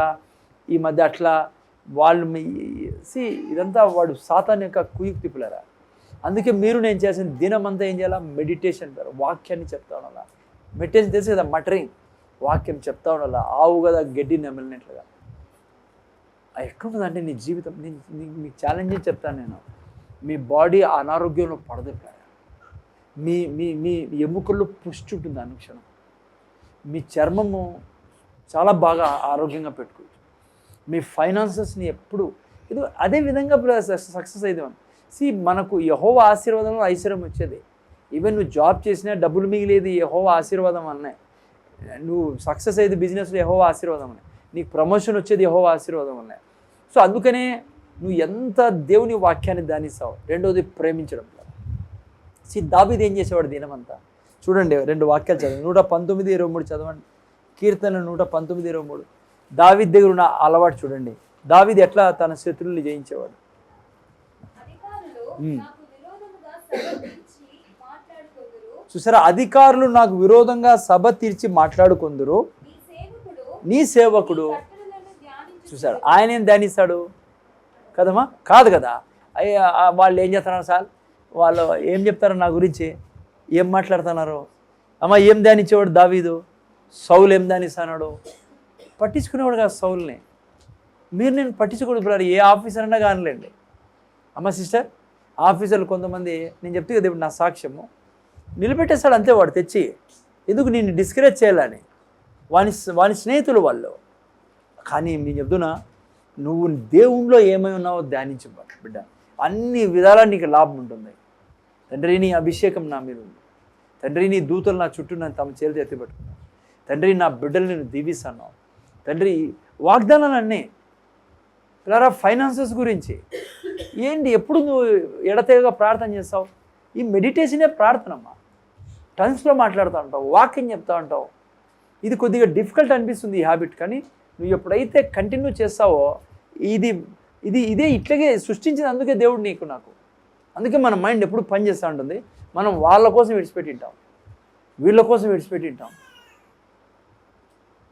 ఈ మధ్య అట్లా వాళ్ళు ఇదంతా వాడు సాతాను యొక్క కుయుక్తి పిల్లరా. అందుకే నేను చేసిన దినమంతా ఏం చేయాలా? మెడిటేషన్ పిల్లరా. వాక్యాన్ని చెప్తా ఉండాలా. మెడిటేషన్ తెలిసి కదా, మటరింగ్, వాక్యం చెప్తా ఉండాలా. ఆవు కదా గడ్డి నమిలినట్లుగా. ఎట్లుంటుందంటే నీ జీవితం, మీకు ఛాలెంజ్ చెప్తాను నేను. మీ బాడీ అనారోగ్యంలో పడదు పిల్లరా. మీ మీ మీ ఎముకల్లో పుష్టి ఉంటుంది అనుక్షణం. మీ చర్మము చాలా బాగా ఆరోగ్యంగా పెట్టుకోవచ్చు. మీ ఫైనాన్సెస్ని ఎప్పుడు ఇది అదే విధంగా సక్సెస్ అయితే మనకు యెహోవా ఆశీర్వాదంలో ఐశ్వర్యం వచ్చేది. ఈవెన్ నువ్వు జాబ్ చేసినా డబ్బులు మిగిలేది యెహోవా ఆశీర్వాదం అన్నాయి. నువ్వు సక్సెస్ అయితే బిజినెస్లో యెహోవా ఆశీర్వాదం అన్నాయి. నీకు ప్రమోషన్ వచ్చేది యెహోవా ఆశీర్వాదం అన్నాయి. సో అందుకనే నువ్వు ఎంత దేవుని వాక్యాన్ని ధ్యానిస్తావు. రెండవది ప్రేమించడం. దావీదు ఏం చేసేవాడు దినమంతా? చూడండి, 2 వాక్యాలు చదవండి. 119:23 చదవండి. కీర్తన 119:23. దావీదు దగ్గర ఉన్న అలవాటు చూడండి. దావీదు ఎట్లా తన శత్రువుల్ని జయించేవాడు. చూసారా, అధికారులు నాకు విరోధంగా సభ తీర్చి మాట్లాడుకుందరు, నీ సేవకుడు. చూసాడు, ఆయన ఏం ధ్యానిస్తాడు కదమ్మా? కాదు కదా. వాళ్ళు ఏం చేస్తున్నారు సార్, వాళ్ళు ఏం చెప్తారు నా గురించి, ఏం మాట్లాడుతున్నారు? అమ్మ ఏం ధ్యానించేవాడు దావీదు? సౌలు ఏం ధ్యానిస్తున్నాడు? పట్టించుకునేవాడు కాదు సౌల్ని. నేను పట్టించుకోడు. ఏ ఆఫీసర్ అన్నా కానిలేండి. అమ్మ సిస్టర్, ఆఫీసర్లు కొంతమంది, నేను చెప్తే కదా ఇప్పుడు నా సాక్ష్యము, నిలబెట్టేస్తాడు అంతే వాడు తెచ్చి. ఎందుకు నిన్ను డిస్కరేజ్ చేయాలని, వాని స్నేహితులు వాళ్ళు. కానీ నేను చెప్తున్నా, నువ్వు దేవుణ్ణిలో ఏమై ఉన్నావో ధ్యానించు బిడ్డ. అన్ని విధాలా నీకు లాభం ఉంటుంది. తండ్రి, నీ అభిషేకం నా మీద ఉంది. తండ్రి, నీ దూతలు నా చుట్టూ నన్ను తమ చేతులు ఎత్తిపెట్టుకున్నాను. తండ్రి, నా బిడ్డలు నేను దీవిస్తున్నావు. తండ్రి, వాగ్దానాలన్నీ పిల్లరా. ఫైనాన్సెస్ గురించి ఏంటి, ఎప్పుడు నువ్వు ఎడతెగగా ప్రార్థన చేస్తావు? ఈ మెడిటేషనే ప్రార్థనమ్మా. టంగ్స్లో మాట్లాడుతూ ఉంటావు, వాక్యం చెప్తూ ఉంటావు. ఇది కొద్దిగా డిఫికల్ట్ అనిపిస్తుంది ఈ హ్యాబిట్, కానీ నువ్వు ఎప్పుడైతే కంటిన్యూ చేస్తావో ఇదే ఇట్లాగే సృష్టించిన. అందుకే దేవుడు నాకు. అందుకే మన మైండ్ ఎప్పుడు పని చేస్తూ ఉంటుంది. మనం వాళ్ళ కోసం విడిచిపెట్టి ఉంటాం, వీళ్ళ కోసం విడిచిపెట్టి ఉంటాం.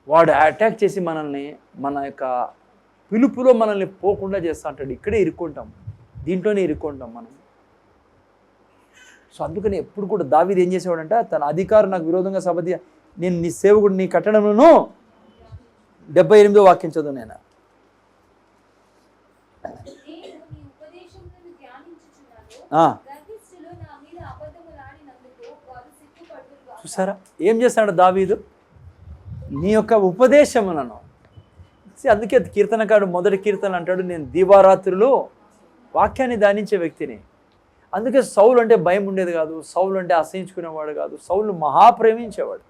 వాడు అటాక్ చేసి మనల్ని మన యొక్క పిలుపులో మనల్ని పోకుండా చేస్తూ ఉంటాడు. ఇక్కడే ఇరుక్కుంటాం, దీంట్లోనే ఇరుక్కుంటాం మనం. సో అందుకని ఎప్పుడు కూడా దావీదు ఏం చేసేవాడంట, తన అధికారం నాకు విరోధంగా సభతి, నేను నీ సేవకుడు నీ కట్టడంలోనూ 78వ వాక్యం చదువు నేను. చూసారా ఏం చేస్తాడు దావీదు, నీ యొక్క ఉపదేశములను. అందుకే కీర్తనకాడు మొదటి కీర్తన అంటాడు, నేను దీవారాత్రులు వాక్యాన్ని ధ్యానించే వ్యక్తిని. అందుకే సౌలు అంటే భయం ఉండేది కాదు, సౌలు అంటే అసహించుకునేవాడు కాదు, సౌలు మహాప్రేమించేవాడు.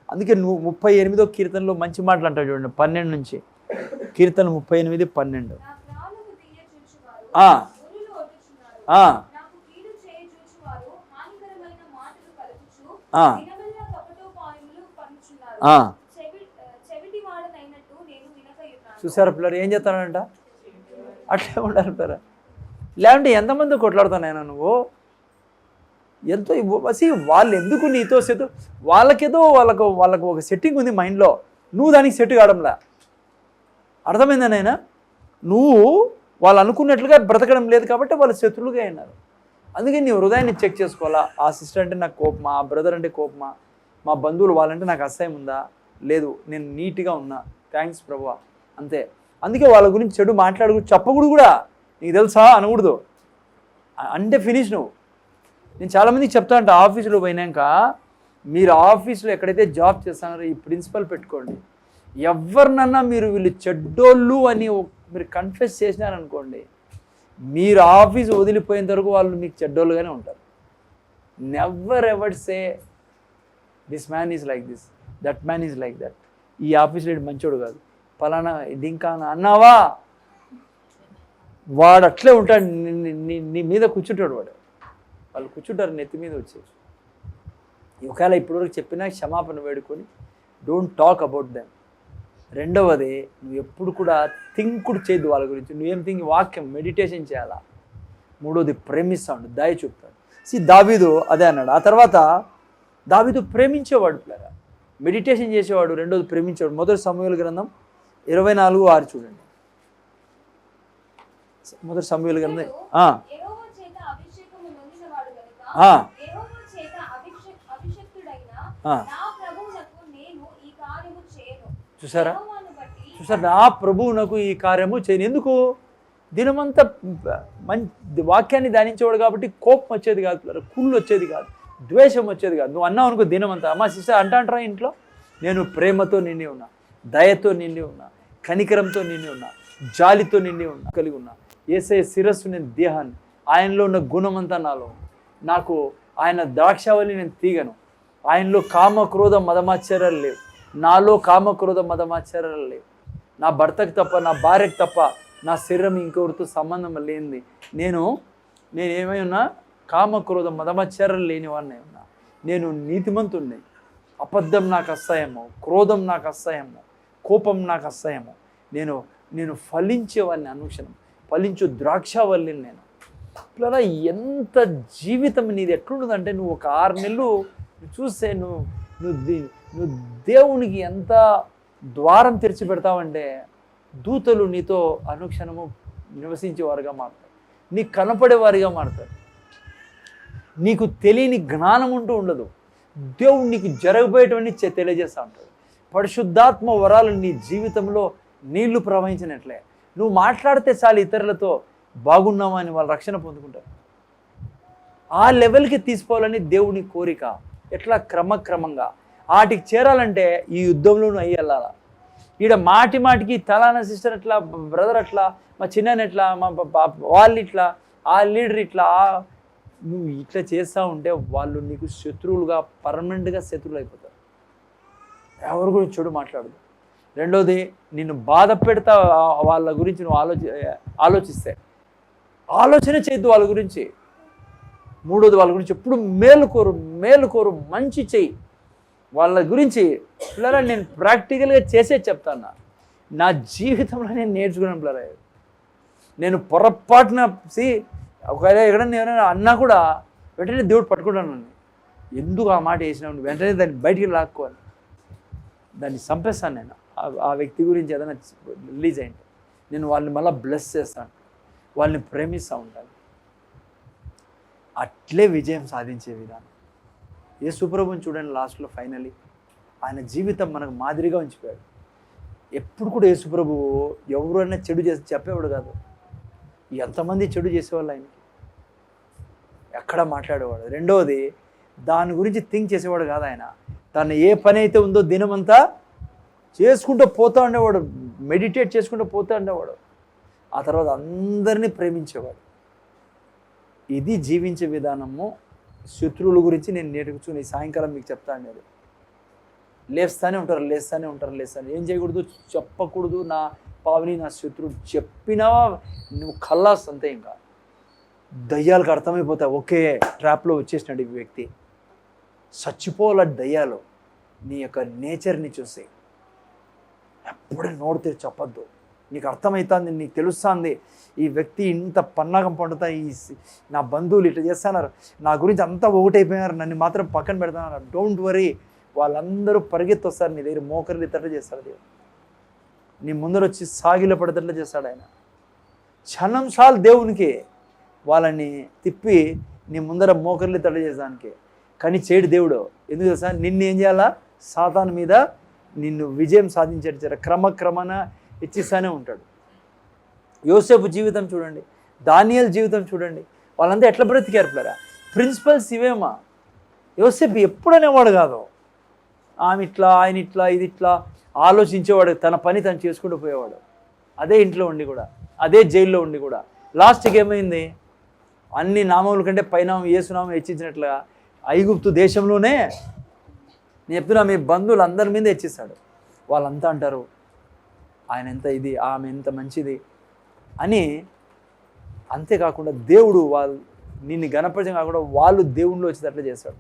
అందుకే 38వ కీర్తనలో మంచి మాటలు అంటాడు చూడండి, 12 నుంచి. కీర్తన 38:12. చూసారా పిల్లలు ఏం చేస్తానంట, అట్లే ఉండాలి పిల్లరా. లేదంటే ఎంతమంది కొట్లాడుతానైనా నువ్వు ఎంతో వాళ్ళు ఎందుకు నీతో వాళ్ళకేదో వాళ్ళకు ఒక సెట్టింగ్ ఉంది మైండ్లో, నువ్వు దానికి సెట్ కావడంలా. అర్థమైందనైనా నువ్వు వాళ్ళు అనుకున్నట్లుగా బ్రతకడం లేదు కాబట్టి వాళ్ళు శత్రువులుగా అయినారు. అందుకే నీ హృదయాన్ని చెక్ చేసుకోవాలా, ఆ సిస్టర్ అంటే నాకు కోపమా, ఆ బ్రదర్ అంటే కోపమా, మా బంధువులు వాళ్ళంటే నాకు అసహ్యం ఉందా, లేదు నేను నీట్గా ఉన్నా, థ్యాంక్స్ ప్రభువా, అంతే. అందుకే వాళ్ళ గురించి చెడు చెప్పకూడదు కూడా, నీకు తెలుసా అనకూడదు, అంటే ఫినిష్ నువ్వు. నేను చాలామందికి చెప్తా అంటే ఆఫీసులో పోయినాక, మీరు ఆఫీసులో ఎక్కడైతే జాబ్ చేస్తున్నారో ఈ ప్రిన్సిపల్ పెట్టుకోండి, ఎవరినన్నా మీరు వీళ్ళు చెడ్డోళ్ళు అని మీరు కన్ఫెస్ చేసినారనుకోండి, మీరు ఆఫీసు వదిలిపోయేంత వరకు వాళ్ళు మీకు చెడ్డోళ్ళుగానే ఉంటారు. Never ever say this man is like this, that man is like that, ఈ ఆఫీసులో మంచోడు కాదు, పలానా ఇంకా అన్నావా, వాడు అట్లే ఉంటాడు, నీ మీద కూర్చుంటాడు వాడు, వాళ్ళు కూర్చుంటారు నెత్తి మీద వచ్చి. ఒకవేళ ఇప్పటివరకు చెప్పినా క్షమాపణ వేడుకొని డోంట్ టాక్ అబౌట్ దెమ్. రెండవది, నువ్వు ఎప్పుడు కూడా థింకుడు చేయద్దు వాళ్ళ గురించి, నువ్వేం వాక్యం మెడిటేషన్ చేయాలా. మూడోది, ప్రేమిస్తాడు, దయ చూపుతాడు. దావీదు అదే అన్నాడు. ఆ తర్వాత దావీదు ప్రేమించేవాడు పిల్లరా, మెడిటేషన్ చేసేవాడు. రెండోది ప్రేమించేవాడు. మొదటి సమూయేలు గ్రంథం 24:6 చూడండి. మొదటి సమూయేలు గ్రంథం చూసారా, నా ప్రభువునకు ఈ కార్యము చేయను. ఎందుకు? దినమంతా వాక్యాన్ని ధ్యానించేవాడు కాబట్టి కోపం వచ్చేది కాదు, కుళ్ళు వచ్చేది కాదు, ద్వేషం వచ్చేది కాదు. నువ్వు అన్నావు అనుకో దినమంతా, అమ్మా సిస్టర్ అంటారా ఇంట్లో, నేను ప్రేమతో నిండి ఉన్నా, దయతో నిండి ఉన్నా, కనికరంతో నిండి ఉన్నా, జాలితో నిండి ఉన్నా, కలిగి ఉన్నా. యేసయ్య శిరస్సు నేను దేహాన్ని, ఆయనలో ఉన్న గుణమంతా నాలో, నాకు ఆయన ద్రాక్షావళి నేను తీగను, ఆయనలో కామ క్రోధ మదమాశ్చర్యాలు లేవు, నాలో కామ క్రోధ మదమాశ్చర్యాలు లేవు. నా భర్తకు తప్ప, నా భార్యకు తప్ప, నా శరీరం ఇంకొకరితో సంబంధం లేనిది. నేనేమై ఉన్నా, కామ క్రోధ మదమాశ్చర్యాలు లేని వాడిని ఉన్నా. నేను నీతిమంతుణ్ణి, అబద్ధం నాకు అసహ్యము, క్రోధం నాకు అసహ్యము, కోపం నాకు అసహ్యము. నేను ఫలించేవాడిని, అనుక్షణం ఫలించు ద్రాక్షావల్లిని నేను. ఇలా ఎంత జీవితం నీది ఎట్లుంటుందంటే, నువ్వు ఒక 6 నెలలు చూస్తే నువ్వు దేవునికి ఎంత ద్వారం తెరిచి పెడతావంటే, దూతలు నీతో అనుక్షణము నివసించేవారుగా మారుతారు, నీకు కనపడేవారిగా మారుతారు. నీకు తెలియని జ్ఞానం ఉంటూ ఉండదు, దేవుడు నీకు జరగబోయేటువంటి తెలియజేస్తూ ఉంటాడు. పరిశుద్ధాత్మ వరాలు నీ జీవితంలో నీళ్లు ప్రవహించినట్లే. నువ్వు మాట్లాడితే చాలు ఇతరులతో బాగున్నావా అని వాళ్ళు రక్షణ పొందుకుంటారు. ఆ లెవెల్కి తీసుకోవాలని దేవుని కోరిక. ఎట్లా? క్రమక్రమంగా వాటికి చేరాలంటే ఈ యుద్ధంలో నువ్వు అయ్యి వెళ్ళాలా. ఈడ మాటికి తలానా సిస్టర్ ఎట్లా, బ్రదర్ అట్లా, మా చిన్న ఎట్లా, మా వాళ్ళు ఇట్లా, ఆ లీడర్ ఇట్లా, నువ్వు ఇట్లా చేస్తూ ఉంటే వాళ్ళు నీకు శత్రువులుగా, పర్మనెంట్గా శత్రువులు అయిపోతారు. ఎవరి గురించి చెడు మాట్లాడదు. రెండోది, నిన్ను బాధ పెడతా వాళ్ళ గురించి నువ్వు ఆలోచిస్తే ఆలోచన చేయొద్దు వాళ్ళ గురించి. మూడోది, వాళ్ళ గురించి ఎప్పుడు మేలుకోరు, మంచి చెయ్యి వాళ్ళ గురించి. పిల్లరా, నేను ప్రాక్టికల్గా చెప్తాను. నా జీవితంలో నేను నేర్చుకున్నాను పిల్లరా. నేను పొరపాటున ఒకవేళ ఎక్కడైనా అన్నా కూడా వెంటనే దేవుడు పట్టుకుంటాను. ఎందుకు ఆ మాట వేసినావు, వెంటనే దాన్ని బయటికి లాక్కోవాలి, దాన్ని చంపేస్తాను నేను. ఆ వ్యక్తి గురించి ఏదైనా రిలీజ్ అయింది, నేను వాళ్ళని మళ్ళీ బ్లెస్ చేస్తాను, వాళ్ళని ప్రేమిస్తూ ఉంటాను. అట్లే విజయం సాధించే విధానం. యేసుప్రభుని చూడండి, లాస్ట్లో ఫైనలీ ఆయన జీవితం మనకు మాదిరిగా ఉంచిపోయాడు. ఎప్పుడు కూడా యేసుప్రభు ఎవరైనా చెడు చేసి చెప్పేవాడు కాదు. ఎంతమంది చెడు చేసేవాళ్ళు ఆయనకి, ఎక్కడ మాట్లాడేవాడు. రెండవది, దాని గురించి థింక్ చేసేవాడు కాదు ఆయన. తను ఏ పని అయితే ఉందో దినమంతా చేసుకుంటూ పోతూ ఉండేవాడు, మెడిటేట్ చేసుకుంటూ పోతూ ఉండేవాడు. ఆ తర్వాత అందరినీ ప్రేమించేవాడు. ఇది జీవించే విధానము. శత్రువుల గురించి నేను నేర్చుకుని సాయంకాలం మీకు చెప్తాను. నేను లేస్తూనే ఉంటారు. ఏం చేయకూడదు, చెప్పకూడదు. నా పావిని, నా శత్రువు చెప్పినా నువ్వు ఖల్లాస్ అంతే. ఇంకా దయ్యాలకు అర్థమైపోతాయి, ఒకే ట్రాప్లో వచ్చేసినాడు ఈ వ్యక్తి. చచ్చిపోవాల దయ్యాలు నీ యొక్క నేచర్ని చూసి. ఎప్పుడే నోరు తెరిచి చెప్పద్దు. నీకు అర్థమవుతుంది, నీకు తెలుస్తుంది ఈ వ్యక్తి ఇంత పన్నాగం పండుతా, నా బంధువులు ఇట్లా చేస్తున్నారు, నా గురించి అంతా ఒకటైపోయినారు, నన్ను మాత్రం పక్కన పెడతాన్నారు. డోంట్ వరీ, వాళ్ళందరూ పరిగెత్తి వస్తారు నీ దగ్గర, మోకరిల్లి తట్టు చేస్తాడు దేవుడు. నీ ముందర వచ్చి సాగిలో పడేటట్లు చేస్తాడు ఆయన. క్షణం చాలు దేవునికి వాళ్ళని తిప్పి నీ ముందర మోకరిల్లి తట్టు చేసేదానికి. కానీ చేయడు దేవుడు. ఎందుకు తెలుసా? నిన్ను ఏం చేయాలా? సాతాను మీద నిన్ను విజయం సాధించేట క్రమక్రమాన ఇచ్చిస్తానే ఉంటాడు. యోసేపు జీవితం చూడండి, దానియేలు జీవితం చూడండి, వాళ్ళంతా ఎట్లా బ్రతికారు పిల్లరా. ప్రిన్సిపల్స్ ఇవేమా. యోసేపు ఎప్పుడు అనేవాడు కాదు, ఆమె ఇట్లా, ఆయన ఇట్లా, ఇది ఇట్లా ఆలోచించేవాడు. తన పని తను చేసుకుంటూ పోయేవాడు. అదే ఇంట్లో ఉండి కూడా, అదే జైల్లో ఉండి కూడా లాస్ట్కి ఏమైంది? అన్ని నామముల కంటే పైనామం యేసునామం హెచ్చించినట్లుగా ఐగుప్తు దేశంలోనే నేను చెప్తున్నా, మీ బంధువులు అందరి మీద హెచ్చిస్తాడు. వాళ్ళంతా అంటారు ఆయన ఎంత ఇది, ఆమె ఎంత మంచిది అని. అంతేకాకుండా దేవుడు వాళ్ళు నిన్ను గణపరచం కాకుండా వాళ్ళు దేవుళ్ళు వచ్చేటట్లు చేస్తాడు.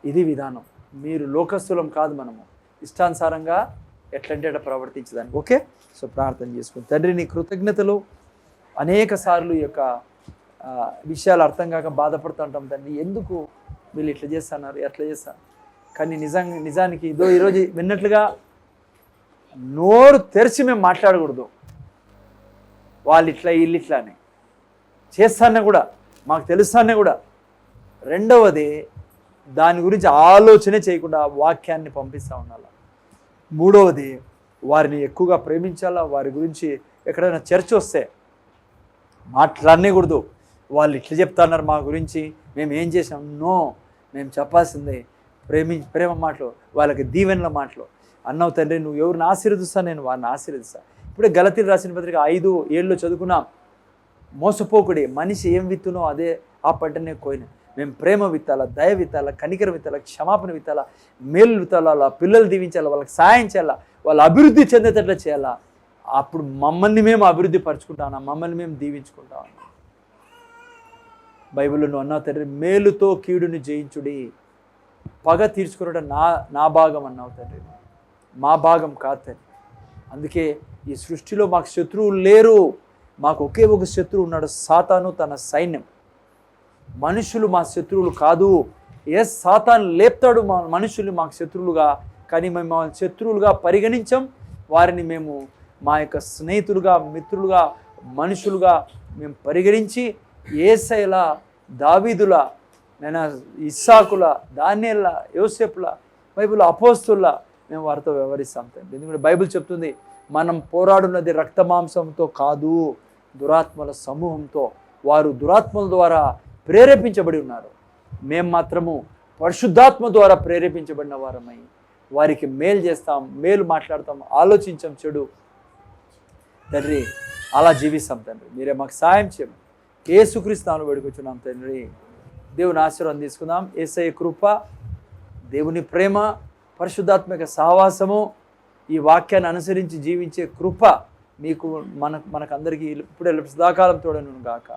ఇది విధానం. మీరు లోకస్తులం కాదు, మనము ఇష్టానుసారంగా ఎట్లంటే అట్లా ప్రవర్తించదానికి. ఓకే, సో ప్రార్థన చేసుకుని, తండ్రి నీ కృతజ్ఞతలు. అనేక సార్లు ఈ యొక్క విషయాలు అర్థం కాక బాధపడుతూ ఉంటాం తండ్రి, ఎందుకు వీళ్ళు ఇట్లా చేస్తున్నారు, ఎట్లా చేస్తారు. కానీ నిజానికి ఇదో ఈరోజు విన్నట్లుగా నోరు తెరిచి మేము మాట్లాడకూడదు. వాళ్ళు ఇట్లా, వీళ్ళు ఇట్లా అని చేస్తానే కూడా, మాకు తెలుస్తానే కూడా. రెండవది, దాని గురించి ఆలోచనే చేయకుండా వాక్యాన్ని పంపిస్తూ ఉండాలి. మూడవది, వారిని ఎక్కువగా ప్రేమించాలా. వారి గురించి ఎక్కడైనా చర్చ వస్తే మాట్లాడనేకూడదు. వాళ్ళు ఇట్లా చెప్తున్నారు మా గురించి, మేము ఏం చేసాం. నో, మేము చెప్పాల్సిందే ప్రేమ మాటలు, వాళ్ళకి దీవెనల మాటలు. అన్నావు తండ్రి, నువ్వు ఎవరిని ఆశీర్వదిస్తా, నేను వారిని ఆశీర్వదిస్తా. ఇప్పుడే గలతీలు రాసిన పత్రిక 5:7 చదువుకున్నాం. మోసపోకుడి, మనిషి ఏం విత్తునో అదే ఆ పంటనే కోయిన. మేము ప్రేమ విత్తాలా, దయ విత్తాలా, కనికరం విత్తాలా, క్షమాపణ విత్తాలా, మేలు విత్తాలా, వాళ్ళ పిల్లలు దీవించాలా, వాళ్ళకి సాయం చేయాలా, వాళ్ళు అభివృద్ధి చెందేటట్లు చేయాలా. అప్పుడు మమ్మల్ని మేము అభివృద్ధి పరుచుకుంటామన్నా, మమ్మల్ని మేము దీవించుకుంటామన్నా. బైబిల్లో నువ్వు అన్నావు తండ్రి, మేలుతో కీడుని జయించుడి, పగ తీర్చుకున్నట నా భాగం అన్నావు తండ్రి, మా భాగం కాదు తండ్రి. అందుకే ఈ సృష్టిలో మాకు శత్రువులు లేరు, మాకు ఒకే ఒక శత్రువు ఉన్నాడు, సాతాను తన సైన్యం. మనుషులు మా శత్రువులు కాదు. సాతాను లేపుతాడు మనుషుల్ని మాకు శత్రువులుగా, కానీ మేము వాళ్ళని శత్రువులుగా పరిగణించాం. వారిని మేము మా యొక్క స్నేహితులుగా, మిత్రులుగా, మనుషులుగా మేము పరిగణించి యేసయ్యల, దావీదుల, నేను ఇస్సాకుల, దానియేల, యోసేపుల, బైబిల్ అపోస్తుల మేము వారితో వ్యవహరిస్తాం తండ్రి. ఎందుకంటే బైబిల్ చెప్తుంది, మనం పోరాడున్నది రక్త మాంసంతో కాదు, దురాత్మల సమూహంతో. వారు దురాత్మల ద్వారా ప్రేరేపించబడి ఉన్నారు. మేము మాత్రము పరిశుద్ధాత్మ ద్వారా ప్రేరేపించబడిన వారమై వారికి మేలు చేస్తాం, మేలు మాట్లాడతాం, ఆలోచించాం చెడు తండ్రి, అలా జీవిస్తాం తండ్రి. మీరే మాకు సాయం చేయండి. యేసుక్రీస్తు నామములో వేడుకొచ్చున్నాం తండ్రి. దేవుని ఆశీర్వాదం తీసుకుందాం. యేసయ్య కృప, దేవుని ప్రేమ, పరిశుద్ధాత్మక సహవాసము, ఈ వాక్యాన్ని అనుసరించి జీవించే కృప మీకు మనకందరికీ ఇప్పుడే సదాకాలం తోడను గాక.